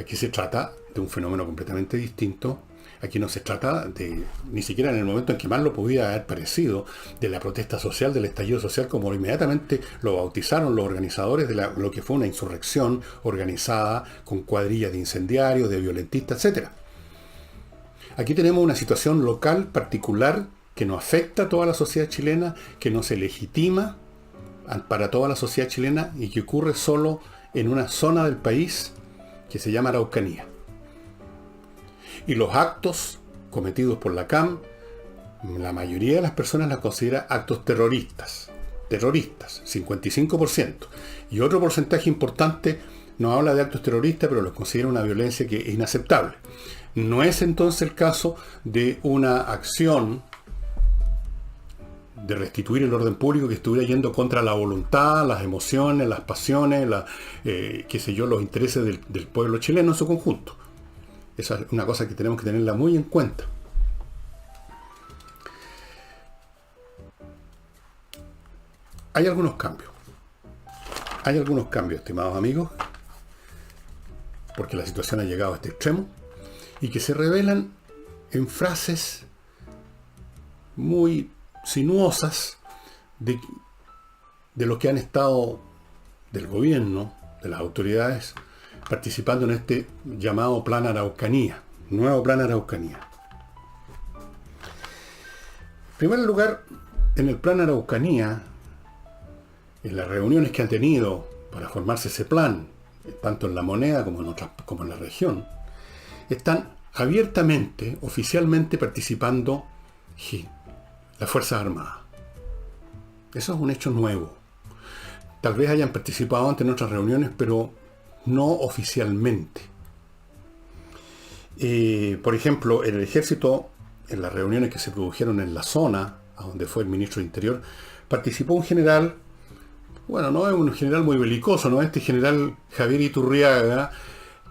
Aquí se trata de un fenómeno completamente distinto. Aquí no se trata de, ni siquiera en el momento en que más lo podía haber parecido, de la protesta social, del estallido social, como inmediatamente lo bautizaron los organizadores de lo que fue una insurrección organizada con cuadrillas de incendiarios, de violentistas, etc. Aquí tenemos una situación local particular que no afecta a toda la sociedad chilena, que no se legitima para toda la sociedad chilena y que ocurre solo en una zona del país que se llama Araucanía. Y los actos cometidos por la CAM, la mayoría de las personas las considera actos terroristas, 55%. Y otro porcentaje importante no habla de actos terroristas, pero los considera una violencia que es inaceptable. No es entonces el caso de una acción de restituir el orden público que estuviera yendo contra la voluntad, las emociones, las pasiones, los intereses del pueblo chileno en su conjunto. Esa es una cosa que tenemos que tenerla muy en cuenta. Hay algunos cambios. Hay algunos cambios, estimados amigos, porque la situación ha llegado a este extremo, y que se revelan en frases muy sinuosas de los que han estado del gobierno, de las autoridades, participando en este llamado Plan Araucanía, nuevo Plan Araucanía. En primer lugar, en el Plan Araucanía, en las reuniones que han tenido para formarse ese plan, tanto en La Moneda como en la región, están abiertamente, oficialmente participando las Fuerzas Armadas. Eso es un hecho nuevo. Tal vez hayan participado antes en otras reuniones, pero no oficialmente. Por ejemplo, en el ejército, en las reuniones que se produjeron en la zona, a donde fue el ministro de Interior, participó un general, bueno, no es un general muy belicoso, ¿no? Este general Javier Iturriaga,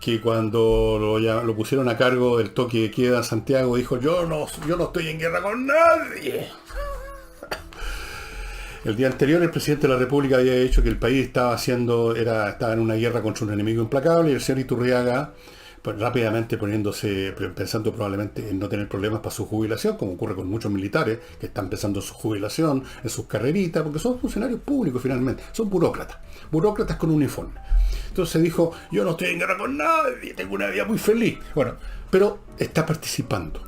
que cuando lo pusieron a cargo del toque de queda en Santiago, dijo, yo no estoy en guerra con nadie. El día anterior el presidente de la República había dicho que el país estaba en una guerra contra un enemigo implacable, y el señor Iturriaga pues, rápidamente pensando probablemente en no tener problemas para su jubilación, como ocurre con muchos militares que están pensando en su jubilación, en sus carreritas, porque son funcionarios públicos finalmente, son burócratas con uniforme. Entonces dijo, yo no estoy en guerra con nadie, tengo una vida muy feliz. Bueno, pero está participando.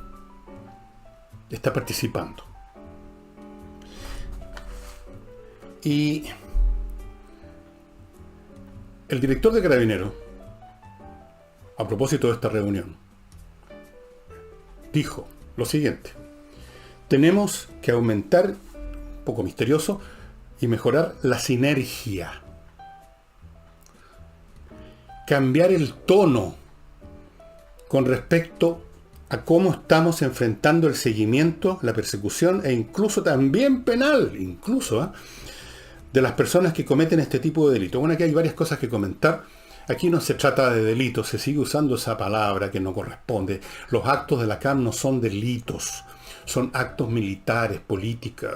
Y el director de Carabineros, a propósito de esta reunión, dijo lo siguiente: tenemos que aumentar, un poco misterioso, y mejorar la sinergia. Cambiar el tono con respecto a cómo estamos enfrentando el seguimiento, la persecución e incluso también penal, de las personas que cometen este tipo de delitos. Bueno, aquí hay varias cosas que comentar. Aquí no se trata de delitos, se sigue usando esa palabra que no corresponde. Los actos de la CAM no son delitos, son actos militares, políticos,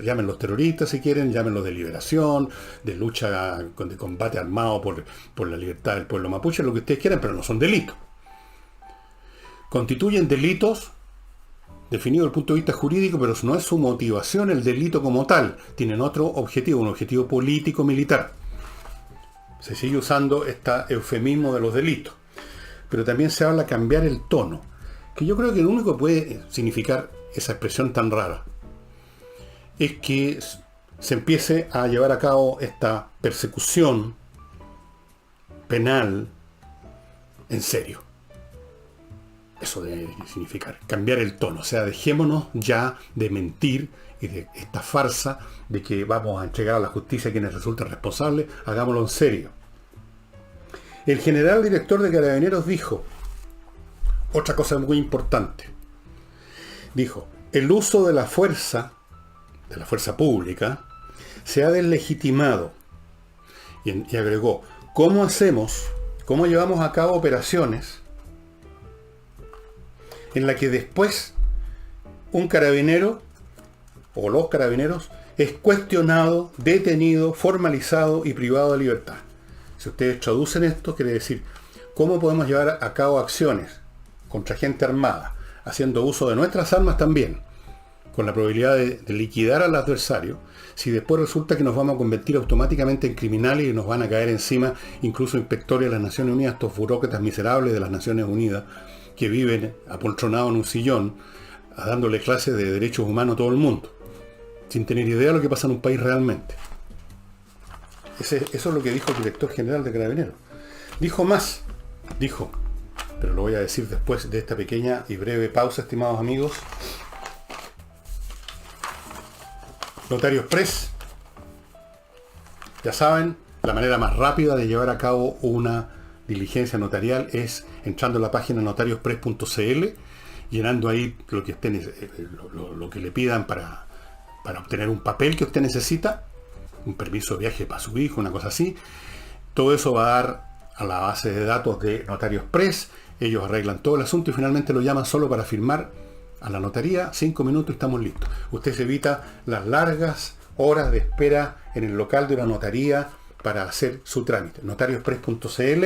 llámenlos terroristas si quieren, llámenlos de liberación, de lucha, de combate armado por la libertad del pueblo mapuche, lo que ustedes quieran, pero no son delitos. Constituyen delitos definido desde el punto de vista jurídico, pero no es su motivación el delito como tal. Tienen otro objetivo, un objetivo político-militar. Se sigue usando este eufemismo de los delitos. Pero también se habla de cambiar el tono, que yo creo que lo único que puede significar esa expresión tan rara es que se empiece a llevar a cabo esta persecución penal en serio. Eso debe significar cambiar el tono. O sea, dejémonos ya de mentir y de esta farsa de que vamos a entregar a la justicia a quienes resulten responsables. Hagámoslo en serio. El general director de Carabineros dijo otra cosa muy importante. Dijo, el uso de la fuerza pública, se ha deslegitimado. Y agregó, ¿cómo llevamos a cabo operaciones en la que después un carabinero o los carabineros es cuestionado, detenido, formalizado y privado de libertad? Si ustedes traducen esto, quiere decir, ¿cómo podemos llevar a cabo acciones contra gente armada, haciendo uso de nuestras armas también, con la probabilidad de liquidar al adversario, si después resulta que nos vamos a convertir automáticamente en criminales y nos van a caer encima incluso inspectores de las Naciones Unidas, estos burócratas miserables de las Naciones Unidas, que viven apoltronados en un sillón, dándole clases de derechos humanos a todo el mundo, sin tener idea de lo que pasa en un país realmente? Eso es lo que dijo el director general de Carabineros. Dijo más, pero lo voy a decir después de esta pequeña y breve pausa, estimados amigos. Notarios Press, ya saben, la manera más rápida de llevar a cabo una diligencia notarial es entrando a la página notariospress.cl, llenando ahí lo que le pidan para obtener un papel que usted necesita, un permiso de viaje para su hijo, una cosa así. Todo eso va a dar a la base de datos de Notarios Press. Ellos arreglan todo el asunto y finalmente lo llaman solo para firmar a la notaría. 5 minutos y estamos listos. Usted se evita las largas horas de espera en el local de una notaría para hacer su trámite. Notariospress.cl.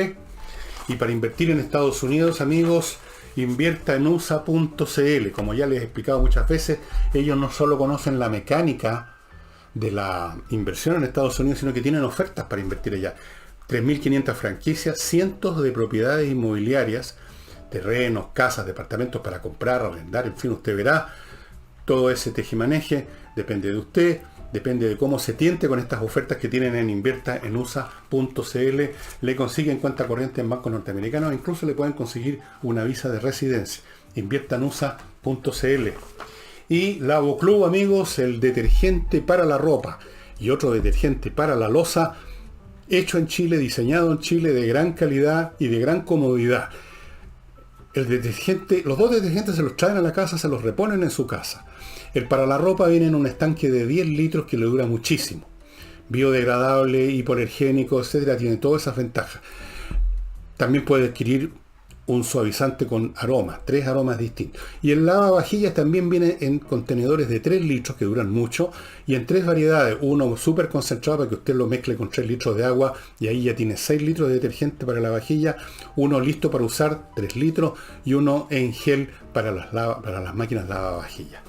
Y para invertir en Estados Unidos, amigos, invierta en USA.cl. Como ya les he explicado muchas veces, ellos no solo conocen la mecánica de la inversión en Estados Unidos, sino que tienen ofertas para invertir allá. 3.500 franquicias, cientos de propiedades inmobiliarias, terrenos, casas, departamentos para comprar, arrendar, en fin, usted verá. Todo ese tejimaneje depende de usted, depende de cómo se tiente con estas ofertas que tienen en inviertaenusa.cl. Le consiguen cuenta corriente en bancos norteamericanos, incluso le pueden conseguir una visa de residencia. Inviertaenusa.cl. Y Lavoclub, amigos, el detergente para la ropa y otro detergente para la loza, hecho en Chile, diseñado en Chile, de gran calidad y de gran comodidad. El detergente, los dos detergentes se los traen a la casa, se los reponen en su casa. El para la ropa viene en un estanque de 10 litros que le dura muchísimo. Biodegradable, hipoalergénico, etcétera, tiene todas esas ventajas. También puede adquirir un suavizante con aromas, 3 aromas distintos. Y el lavavajillas también viene en contenedores de 3 litros que duran mucho y en 3 variedades. Uno súper concentrado para que usted lo mezcle con 3 litros de agua y ahí ya tiene 6 litros de detergente para la vajilla. Uno listo para usar, 3 litros, y uno en gel para las máquinas lavavajillas.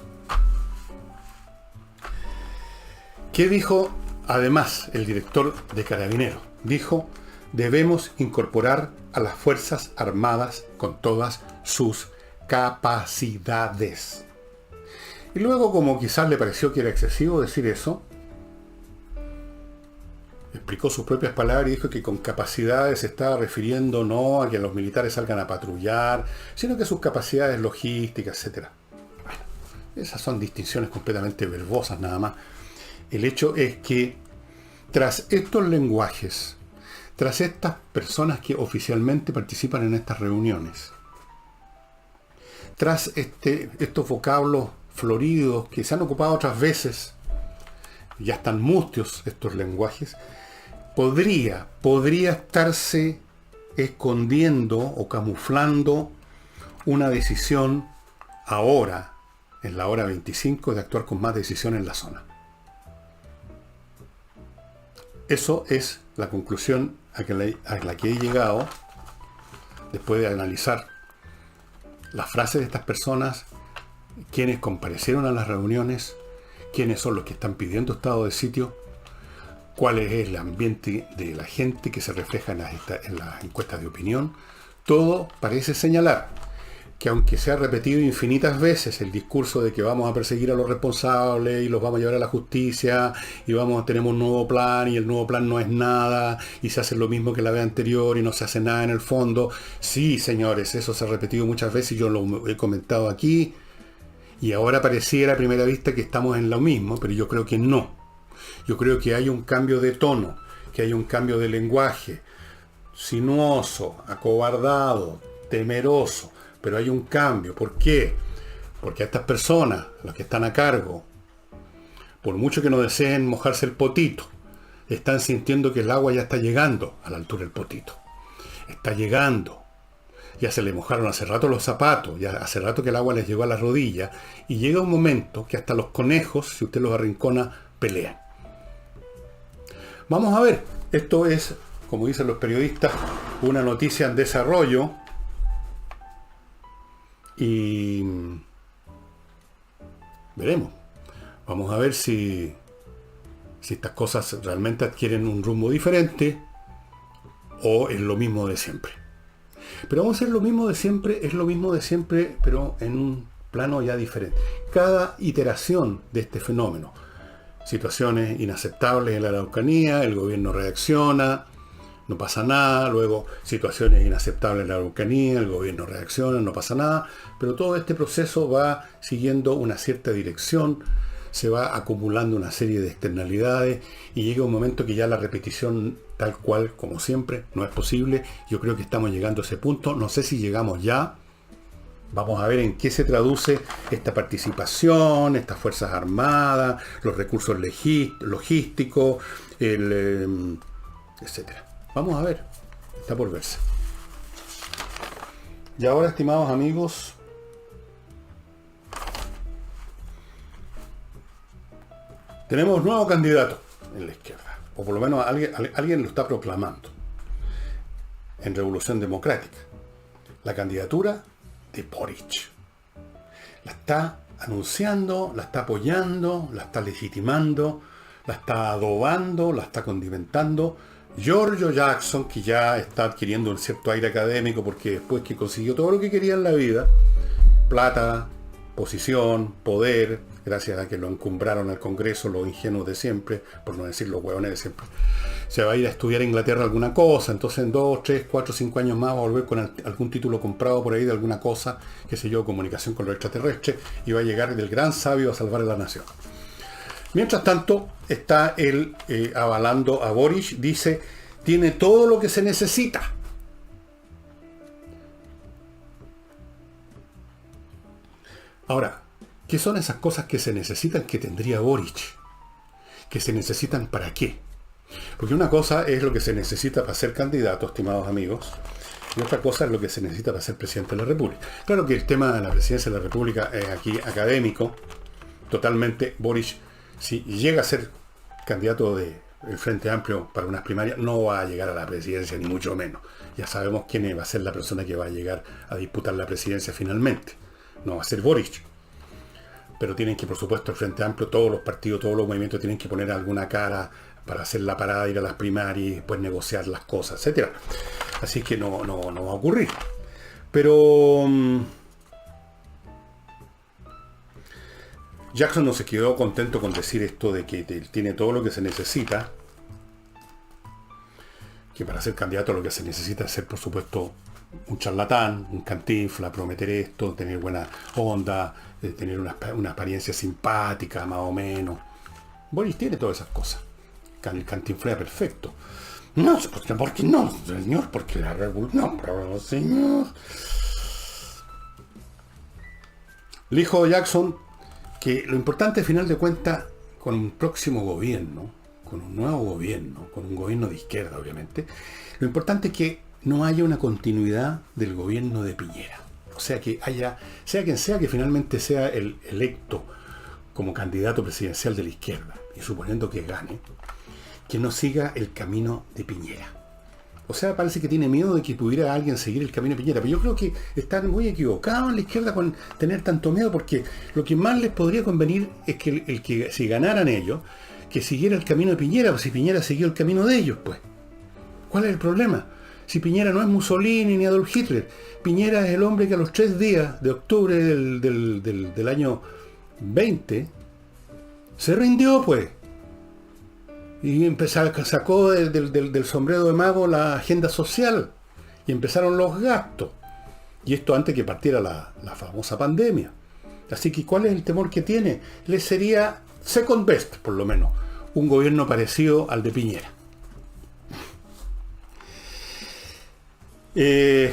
¿Qué dijo además el director de Carabineros? Dijo: debemos incorporar a las Fuerzas Armadas con todas sus capacidades. Y luego, como quizás le pareció que era excesivo decir eso, explicó sus propias palabras y dijo que con capacidades se estaba refiriendo no a que los militares salgan a patrullar, sino que sus capacidades logísticas, etc. Bueno, esas son distinciones completamente verbosas nada más. El hecho es que tras estos lenguajes, tras estas personas que oficialmente participan en estas reuniones, tras estos vocablos floridos que se han ocupado otras veces, ya están mustios estos lenguajes, podría estarse escondiendo o camuflando una decisión ahora, en la hora 25, de actuar con más decisión en la zona. Eso es la conclusión a la que he llegado después de analizar las frases de estas personas, quienes comparecieron a las reuniones, quiénes son los que están pidiendo estado de sitio, cuál es el ambiente de la gente que se refleja en las encuestas de opinión. Todo parece señalar que, aunque se ha repetido infinitas veces el discurso de que vamos a perseguir a los responsables y los vamos a llevar a la justicia y tenemos un nuevo plan y el nuevo plan no es nada y se hace lo mismo que la vez anterior y no se hace nada en el fondo. Sí, señores, eso se ha repetido muchas veces y yo lo he comentado aquí, y ahora pareciera a primera vista que estamos en lo mismo, pero yo creo que no. Yo creo que hay un cambio de tono, que hay un cambio de lenguaje, sinuoso, acobardado, temeroso, pero hay un cambio. ¿Por qué? Porque a estas personas, los que están a cargo, por mucho que no deseen mojarse el potito, están sintiendo que el agua ya está llegando a la altura del potito. Está llegando. Ya se le mojaron hace rato los zapatos, ya hace rato que el agua les llegó a las rodillas, y llega un momento que hasta los conejos, si usted los arrincona, pelean. Vamos a ver, esto es, como dicen los periodistas, una noticia en desarrollo, y veremos. Vamos a ver si estas cosas realmente adquieren un rumbo diferente o es lo mismo de siempre. Pero vamos a hacer lo mismo de siempre, es lo mismo de siempre, pero en un plano ya diferente. Cada iteración de este fenómeno, situaciones inaceptables en la Araucanía, el gobierno reacciona, no pasa nada. Luego, situaciones inaceptables en la Araucanía, el gobierno reacciona, no pasa nada. Pero todo este proceso va siguiendo una cierta dirección, se va acumulando una serie de externalidades y llega un momento que ya la repetición tal cual, como siempre, no es posible. Yo creo que estamos llegando a ese punto. No sé si llegamos ya. Vamos a ver en qué se traduce esta participación, estas Fuerzas Armadas, los recursos logísticos, etcétera. Vamos a ver. Está por verse. Y ahora, estimados amigos, tenemos nuevo candidato en la izquierda, o por lo menos alguien lo está proclamando en Revolución Democrática. La candidatura de Boric. La está anunciando, la está apoyando, la está legitimando, la está adobando, la está condimentando Giorgio Jackson, que ya está adquiriendo un cierto aire académico porque después que consiguió todo lo que quería en la vida, plata, posición, poder, gracias a que lo encumbraron al Congreso los ingenuos de siempre, por no decir los huevones de siempre, se va a ir a estudiar a Inglaterra alguna cosa. Entonces en 2, 3, 4, 5 años más va a volver con algún título comprado por ahí de alguna cosa, qué sé yo, comunicación con los extraterrestres, y va a llegar del gran sabio a salvar a la nación. Mientras tanto, está él avalando a Boric, dice, tiene todo lo que se necesita. Ahora, ¿qué son esas cosas que se necesitan que tendría Boric? ¿Que se necesitan para qué? Porque una cosa es lo que se necesita para ser candidato, estimados amigos, y otra cosa es lo que se necesita para ser presidente de la República. Claro que el tema de la presidencia de la República es aquí académico, totalmente. Boric, si llega a ser candidato del Frente Amplio para unas primarias, no va a llegar a la presidencia, ni mucho menos. Ya sabemos quién va a ser la persona que va a llegar a disputar la presidencia finalmente. No va a ser Boric. Pero tienen que, por supuesto, el Frente Amplio, todos los partidos, todos los movimientos tienen que poner alguna cara para hacer la parada, ir a las primarias y después negociar las cosas, etc. Así que no va a ocurrir. Pero Jackson no se quedó contento con decir esto de que tiene todo lo que se necesita, que para ser candidato lo que se necesita es ser, por supuesto, un charlatán, un cantinfla, prometer esto, tener buena onda, tener una apariencia simpática, más o menos. Boris tiene todas esas cosas. El cantinflea perfecto. No, porque no, señor, porque la revolución, no, señor. Le dijo a Jackson que lo importante, al final de cuentas, con un próximo gobierno, con un nuevo gobierno, con un gobierno de izquierda, obviamente, lo importante es que no haya una continuidad del gobierno de Piñera. O sea, que haya, sea quien sea que finalmente sea el electo como candidato presidencial de la izquierda, y suponiendo que gane, que no siga el camino de Piñera. O sea, parece que tiene miedo de que pudiera alguien seguir el camino de Piñera. Pero yo creo que están muy equivocados en la izquierda con tener tanto miedo, porque lo que más les podría convenir es que el que si ganaran ellos, que siguiera el camino de Piñera, o si Piñera siguió el camino de ellos, pues. ¿Cuál es el problema? Si Piñera no es Mussolini ni Adolf Hitler, Piñera es el hombre que a los 3 días de octubre del año 20 se rindió, pues. Y sacó del sombrero de mago la agenda social. Y empezaron los gastos. Y esto antes que partiera la famosa pandemia. Así que, ¿cuál es el temor que tiene? Le sería second best, por lo menos, un gobierno parecido al de Piñera. Y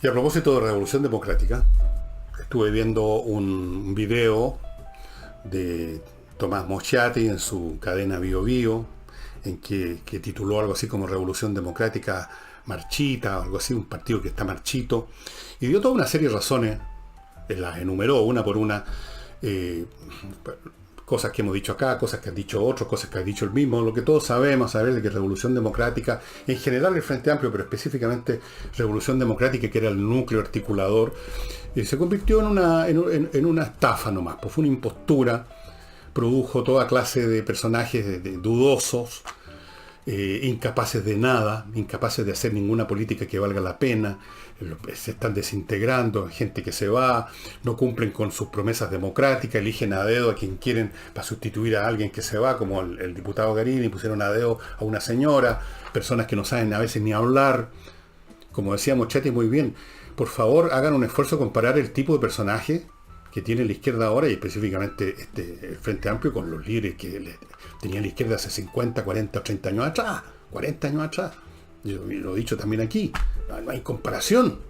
a propósito de Revolución Democrática, estuve viendo un video de Tomás Moschati en su cadena Bio Bio, en que tituló algo así como Revolución Democrática marchita, algo así, un partido que está marchito, y dio toda una serie de razones, las enumeró una por una, cosas que hemos dicho acá, cosas que han dicho otros, cosas que ha dicho el mismo, lo que todos sabemos, saber de que Revolución Democrática, en general el Frente Amplio, pero específicamente Revolución Democrática, que era el núcleo articulador, se convirtió en una estafa nomás, pues fue una impostura, produjo toda clase de personajes dudosos, incapaces de nada, incapaces de hacer ninguna política que valga la pena, se están desintegrando, gente que se va, no cumplen con sus promesas democráticas, eligen a dedo a quien quieren para sustituir a alguien que se va, como el diputado Garini, pusieron a dedo a una señora, personas que no saben a veces ni hablar. Como decía Moschetti muy bien, por favor hagan un esfuerzo a comparar el tipo de personaje que tiene la izquierda ahora, y específicamente el Frente Amplio, con los líderes que tenía la izquierda hace 50, 40 o 30 años atrás. 40 años atrás. Yo lo he dicho también aquí. No hay comparación.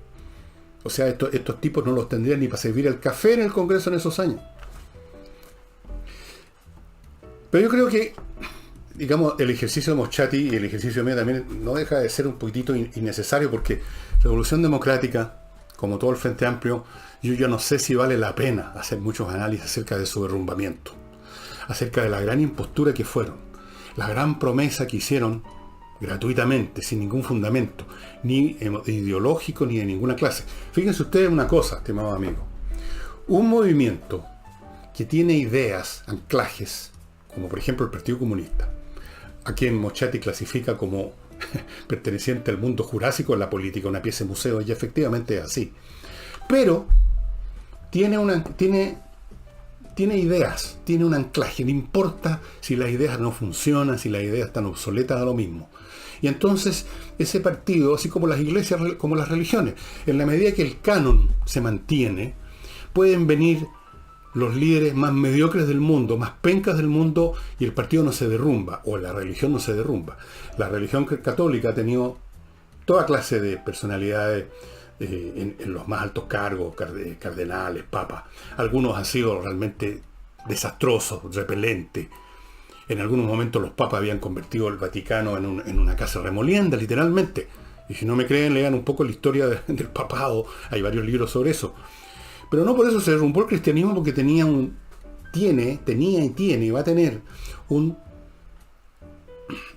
O sea, estos tipos no los tendrían ni para servir el café en el Congreso en esos años. Pero yo creo que, digamos, el ejercicio de Moschati y el ejercicio mío también no deja de ser un poquitito innecesario, porque Revolución Democrática, como todo el Frente Amplio, yo no sé si vale la pena hacer muchos análisis acerca de su derrumbamiento, acerca de la gran impostura que fueron, la gran promesa que hicieron gratuitamente, sin ningún fundamento, ni ideológico ni de ninguna clase. Fíjense ustedes una cosa, estimados amigos. Un movimiento que tiene ideas, anclajes, como por ejemplo el Partido Comunista, a quien Moschati clasifica como perteneciente al mundo jurásico en la política, una pieza de museo, y efectivamente es así. Pero tiene ideas, tiene un anclaje, no importa si las ideas no funcionan, si las ideas están obsoletas, da lo mismo. Y entonces ese partido, así como las iglesias, como las religiones, en la medida que el canon se mantiene, pueden venir los líderes más mediocres del mundo, más pencas del mundo, y el partido no se derrumba, o la religión no se derrumba. La religión católica ha tenido toda clase de personalidades en los más altos cargos, cardenales, papas. Algunos han sido realmente desastrosos, repelentes. En algunos momentos los papas habían convertido el Vaticano en una casa remolienda, literalmente. Y si no me creen, lean un poco la historia del papado. Hay varios libros sobre eso. Pero no por eso se derrumbó el cristianismo, porque tenía y va a tener un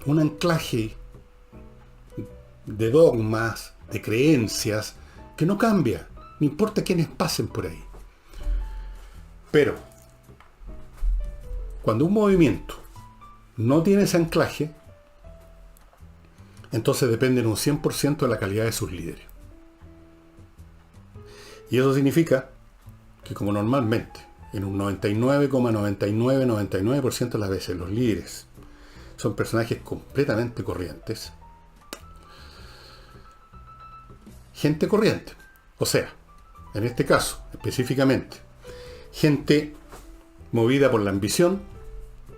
anclaje de dogmas, de creencias, que no cambia. No importa quiénes pasen por ahí. Pero, cuando un movimiento no tiene ese anclaje, entonces depende en un 100% de la calidad de sus líderes. Y eso significa que, como normalmente, en un 99,99% de las veces los líderes son personajes completamente corrientes, gente corriente, o sea, en este caso específicamente, gente movida por la ambición,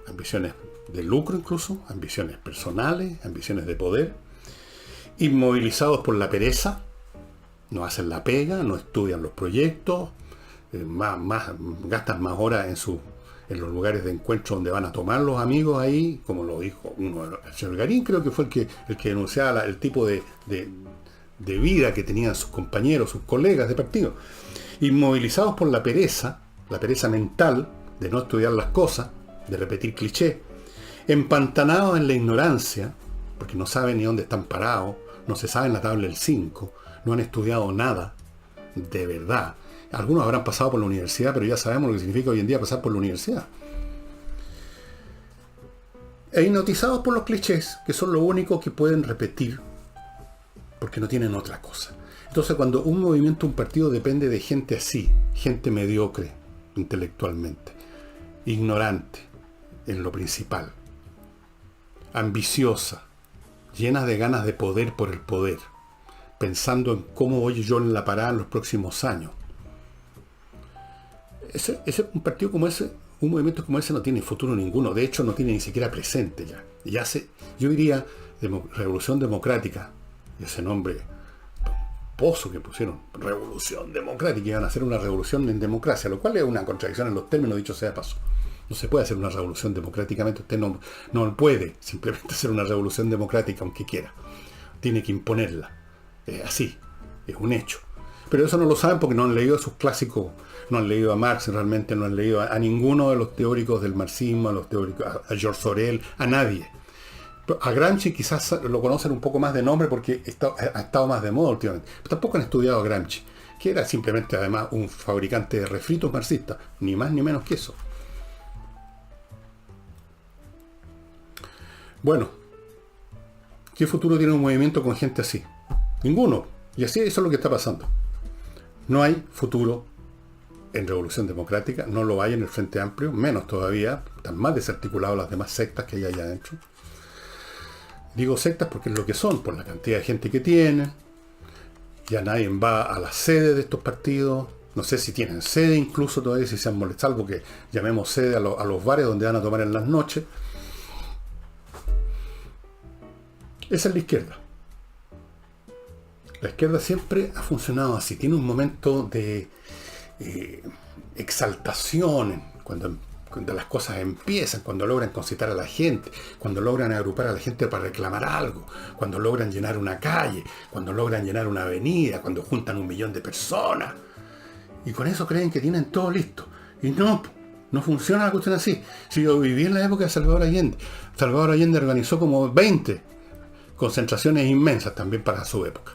ambiciones de lucro incluso, ambiciones personales, ambiciones de poder, inmovilizados por la pereza, no hacen la pega, no estudian los proyectos, gastan más horas en los lugares de encuentro donde van a tomar los amigos ahí, como lo dijo el señor Garín, creo que fue el que denunciaba el tipo de vida que tenían sus compañeros, sus colegas de partido. Inmovilizados por la pereza mental de no estudiar las cosas, de repetir clichés, empantanados en la ignorancia, porque no saben ni dónde están parados, no se saben la tabla del 5, no han estudiado nada, de verdad. Algunos habrán pasado por la universidad, pero ya sabemos lo que significa hoy en día pasar por la universidad. E hipnotizados por los clichés, que son lo único que pueden repetir, porque no tienen otra cosa. Entonces, cuando un movimiento, un partido depende de gente así, gente mediocre intelectualmente, ignorante en lo principal, ambiciosa, llena de ganas de poder por el poder, pensando en cómo voy yo en la parada en los próximos años. Un partido como ese, un movimiento como ese no tiene futuro ninguno. De hecho, no tiene ni siquiera presente ya. Yo diría Revolución Democrática, ese nombre pozo que pusieron, Revolución Democrática, iban a hacer una revolución en democracia, lo cual es una contradicción en los términos, dicho sea de paso. No se puede hacer una revolución democráticamente, usted no puede simplemente hacer una revolución democrática aunque quiera. Tiene que imponerla. Así, es un hecho. Pero eso no lo saben porque no han leído sus clásicos, no han leído a Marx, realmente no han leído a ninguno de los teóricos del marxismo, a George Sorel, a nadie. A Gramsci quizás lo conocen un poco más de nombre porque ha estado más de moda últimamente. Pero tampoco han estudiado a Gramsci, que era simplemente además un fabricante de refritos marxistas, ni más ni menos que eso. Bueno, ¿qué futuro tiene un movimiento con gente así? Ninguno. Y así eso es lo que está pasando. No hay futuro en Revolución Democrática, no lo hay en el Frente Amplio, menos todavía, están más desarticulados las demás sectas que hay allá adentro. Digo sectas porque es lo que son, por la cantidad de gente que tienen. Ya nadie va a la sede de estos partidos. No sé si tienen sede incluso todavía, si se han molestado, porque llamemos sede a los bares donde van a tomar en las noches. Esa es la izquierda. La izquierda siempre ha funcionado así. Tiene un momento de exaltación cuando las cosas empiezan, cuando logran concitar a la gente, cuando logran agrupar a la gente para reclamar algo, cuando logran llenar una calle, cuando logran llenar una avenida, cuando juntan 1 millón de personas. Y con eso creen que tienen todo listo. Y no funciona la cuestión así. Si yo viví en la época de Salvador Allende organizó como 20 concentraciones inmensas también para su época.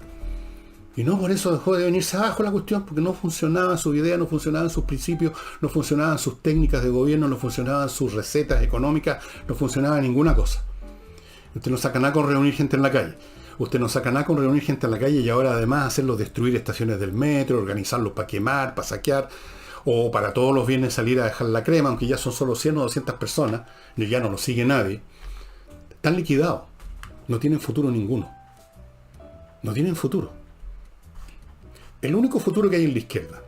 Y no por eso dejó de venirse abajo la cuestión, porque no funcionaban sus ideas, no funcionaban sus principios, no funcionaban sus técnicas de gobierno, no funcionaban sus recetas económicas, no funcionaba ninguna cosa. Usted no saca nada con reunir gente en la calle. Usted no saca nada con reunir gente en la calle y ahora además hacerlos destruir estaciones del metro, organizarlos para quemar, para saquear, o para todos los viernes salir a dejar la crema, aunque ya son solo 100 o 200 personas, y ya no lo sigue nadie. Están liquidados. No tienen futuro ninguno. No tienen futuro. El único futuro que hay en la izquierda,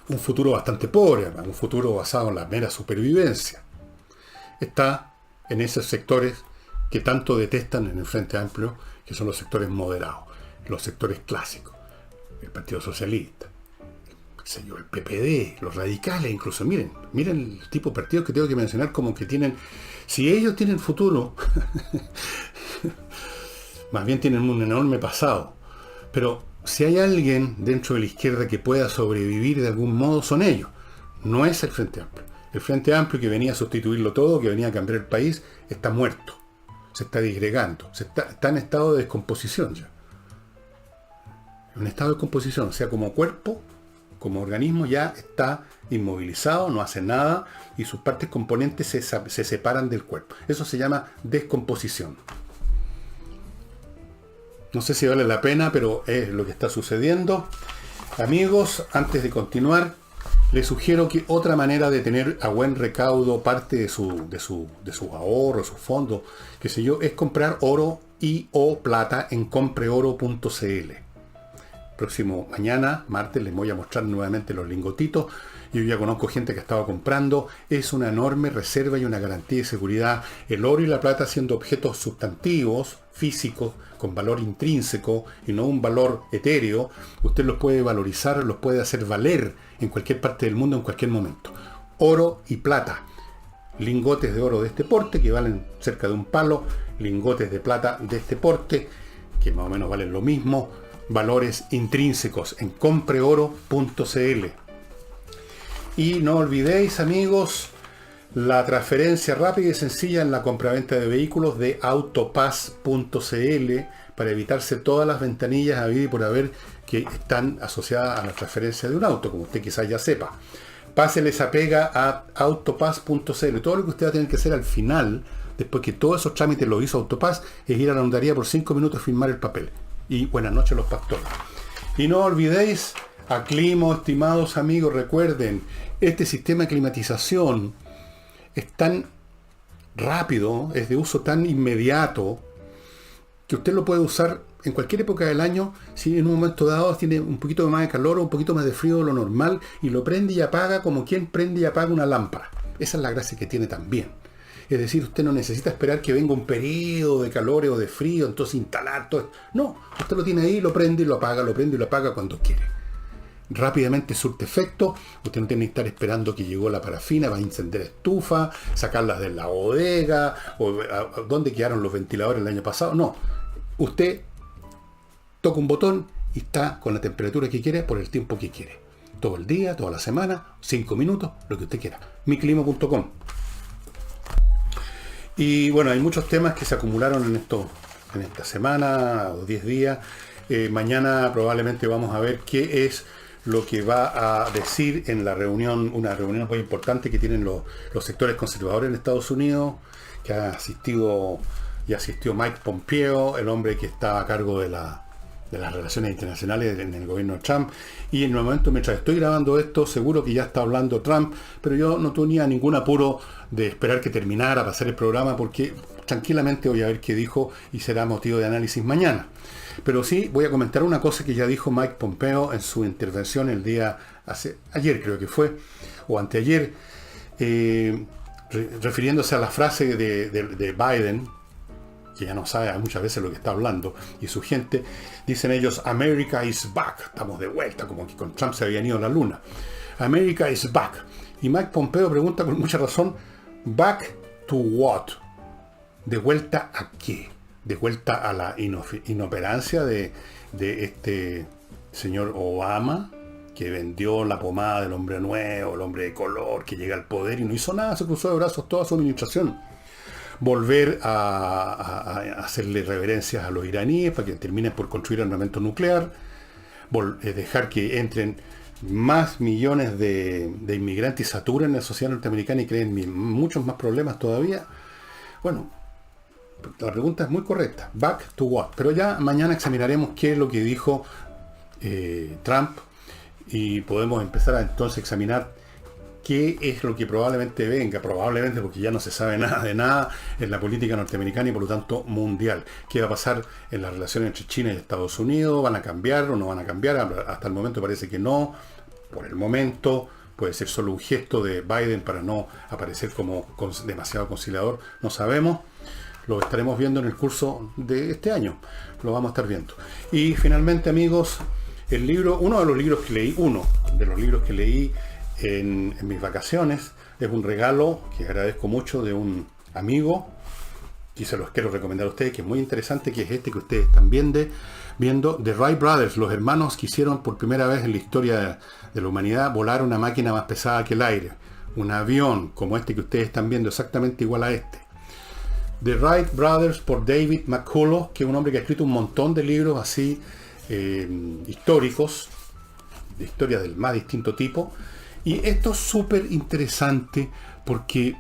un futuro bastante pobre, un futuro basado en la mera supervivencia, está en esos sectores que tanto detestan en el Frente Amplio, que son los sectores moderados, los sectores clásicos, el Partido Socialista, sé yo, el PPD, los radicales incluso. Miren el tipo de partidos que tengo que mencionar como que tienen, si ellos tienen futuro, más bien tienen un enorme pasado. Pero si hay alguien dentro de la izquierda que pueda sobrevivir de algún modo, son ellos. No es el Frente Amplio. El Frente Amplio, que venía a sustituirlo todo, que venía a cambiar el país, está muerto. Se está disgregando. Está en estado de descomposición ya. En estado de descomposición. O sea, como cuerpo, como organismo, ya está inmovilizado, no hace nada y sus partes componentes se separan del cuerpo. Eso se llama descomposición. No sé si vale la pena, pero es lo que está sucediendo. Amigos, antes de continuar, les sugiero que otra manera de tener a buen recaudo parte de sus ahorros, sus fondos, qué sé yo, es comprar oro y o plata en compreoro.cl. Próximo mañana, martes, les voy a mostrar nuevamente los lingotitos. Yo ya conozco gente que estaba comprando. Es una enorme reserva y una garantía de seguridad. El oro y la plata siendo objetos sustantivos, físicos, con valor intrínseco y no un valor etéreo, usted los puede valorizar, los puede hacer valer en cualquier parte del mundo, en cualquier momento. Oro y plata. Lingotes de oro de este porte, que valen cerca de un palo. Lingotes de plata de este porte, que más o menos valen lo mismo. Valores intrínsecos en compreoro.cl. Y no olvidéis, amigos, la transferencia rápida y sencilla en la compraventa de vehículos de autopass.cl para evitarse todas las ventanillas habidas y por haber que están asociadas a la transferencia de un auto, como usted quizás ya sepa. Pásele esa pega a autopass.cl. Todo lo que usted va a tener que hacer al final, después que todos esos trámites los hizo Autopass, es ir a la notaría por 5 minutos a firmar el papel. Y buenas noches los pastores. Y no olvidéis, Aclimo, estimados amigos, recuerden, este sistema de climatización es tan rápido, es de uso tan inmediato, que usted lo puede usar en cualquier época del año, si en un momento dado tiene un poquito más de calor o un poquito más de frío de lo normal, y lo prende y apaga como quien prende y apaga una lámpara. Esa es la gracia que tiene también. Es decir, usted no necesita esperar que venga un periodo de calor o de frío, entonces instalar todo esto. No, usted lo tiene ahí, lo prende y lo apaga, lo prende y lo apaga cuando quiere. Rápidamente surte efecto, usted no tiene que estar esperando que llegó la parafina, va a encender estufa, sacarlas de la bodega, o dónde quedaron los ventiladores el año pasado. No, usted toca un botón y está con la temperatura que quiere por el tiempo que quiere. Todo el día, toda la semana, 5 minutos, lo que usted quiera. miclima.com. Y bueno, hay muchos temas que se acumularon en esta semana o 10 días. Mañana probablemente vamos a ver qué es lo que va a decir en la reunión, una reunión muy importante que tienen los sectores conservadores en Estados Unidos, que asistió Mike Pompeo, el hombre que está a cargo de las relaciones internacionales en el gobierno de Trump. Y en el momento, mientras estoy grabando esto, seguro que ya está hablando Trump, pero yo no tenía ningún apuro de esperar que terminara para hacer el programa, porque tranquilamente voy a ver qué dijo y será motivo de análisis mañana. Pero sí voy a comentar una cosa que ya dijo Mike Pompeo en su intervención ayer creo que fue, o anteayer, refiriéndose a la frase de Biden, que ya no sabe muchas veces lo que está hablando, y su gente, dicen ellos, America is back, estamos de vuelta, como que con Trump se habían ido a la luna. America is back. Y Mike Pompeo pregunta con mucha razón, ¿back to what? ¿De vuelta a qué? ¿De vuelta a la inoperancia de este señor Obama, que vendió la pomada del hombre nuevo, el hombre de color, que llega al poder y no hizo nada, se cruzó de brazos toda su administración? Volver a hacerle reverencias a los iraníes para que terminen por construir armamento nuclear, dejar que entren más millones de inmigrantes y saturen la sociedad norteamericana y creen muchos más problemas todavía. Bueno, la pregunta es muy correcta. Back to what? Pero ya mañana examinaremos qué es lo que dijo Trump y podemos empezar a entonces examinar qué es lo que probablemente venga, probablemente porque ya no se sabe nada de nada en la política norteamericana y por lo tanto mundial. ¿Qué va a pasar en las relaciones entre China y Estados Unidos? ¿Van a cambiar o no van a cambiar? Hasta el momento parece que no. Por el momento puede ser solo un gesto de Biden para no aparecer como demasiado conciliador. No sabemos. Lo estaremos viendo en el curso de este año. Lo vamos a estar viendo. Y finalmente, amigos, el libro, uno de los libros que leí, de los libros que leí en mis vacaciones. Es un regalo que agradezco mucho de un amigo y se los quiero recomendar a ustedes, que es muy interesante, que es este que ustedes están viendo, The Wright Brothers, los hermanos que hicieron por primera vez en la historia de la humanidad volar una máquina más pesada que el aire, un avión como este que ustedes están viendo, exactamente igual a este. The Wright Brothers por David McCullough, que es un hombre que ha escrito un montón de libros así históricos, de historias del más distinto tipo. Y esto es súper interesante porque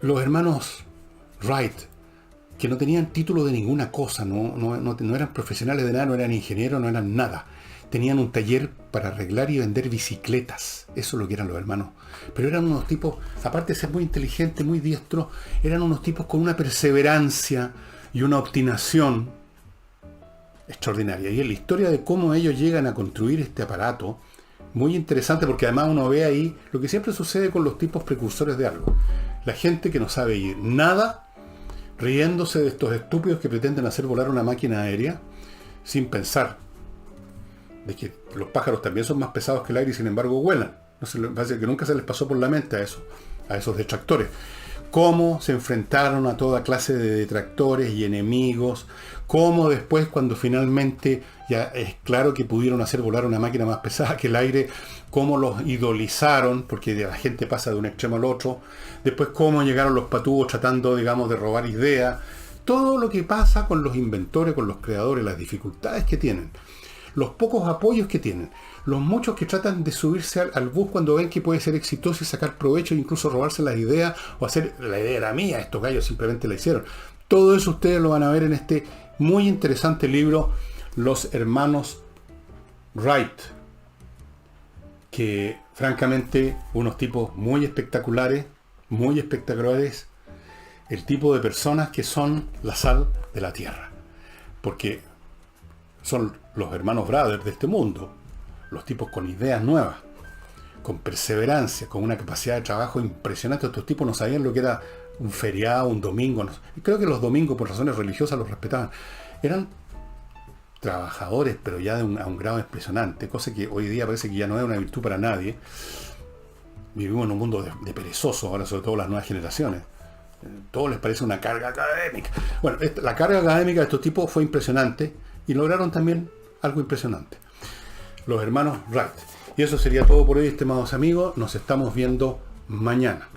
los hermanos Wright, que no tenían título de ninguna cosa, no eran profesionales de nada, no eran ingenieros, no eran nada. Tenían un taller para arreglar y vender bicicletas. Eso es lo que eran los hermanos. Pero eran unos tipos, aparte de ser muy inteligentes, muy diestros, eran unos tipos con una perseverancia y una obstinación extraordinaria. Y en la historia de cómo ellos llegan a construir este aparato, muy interesante, porque además uno ve ahí lo que siempre sucede con los tipos precursores de algo. La gente que no sabe ir nada, riéndose de estos estúpidos que pretenden hacer volar una máquina aérea, sin pensar de que los pájaros también son más pesados que el aire y sin embargo vuelan. No se les, parece que nunca se les pasó por la mente a esos detractores. Cómo se enfrentaron a toda clase de detractores y enemigos, cómo después, cuando finalmente ya es claro que pudieron hacer volar una máquina más pesada que el aire, cómo los idolizaron, porque la gente pasa de un extremo al otro, después cómo llegaron los patúos tratando, digamos, de robar ideas, todo lo que pasa con los inventores, con los creadores, las dificultades que tienen, los pocos apoyos que tienen, los muchos que tratan de subirse al bus cuando ven que puede ser exitoso y sacar provecho, incluso robarse las ideas o hacer, la idea era mía, estos gallos simplemente la hicieron. Todo eso ustedes lo van a ver en este muy interesante libro, Los Hermanos Wright, que francamente unos tipos muy espectaculares, el tipo de personas que son la sal de la tierra, porque son los hermanos Brothers de este mundo, los tipos con ideas nuevas, con perseverancia, con una capacidad de trabajo impresionante. Estos tipos no sabían lo que era un feriado, un domingo. Y creo que los domingos, por razones religiosas, los respetaban. Eran trabajadores, pero ya a un grado impresionante, cosa que hoy día parece que ya no es una virtud para nadie. Vivimos en un mundo de perezosos, ahora sobre todo las nuevas generaciones. Todo les parece una carga académica. Bueno, la carga académica de estos tipos fue impresionante y lograron también algo impresionante. Los hermanos Wright. Y eso sería todo por hoy, estimados amigos. Nos estamos viendo mañana.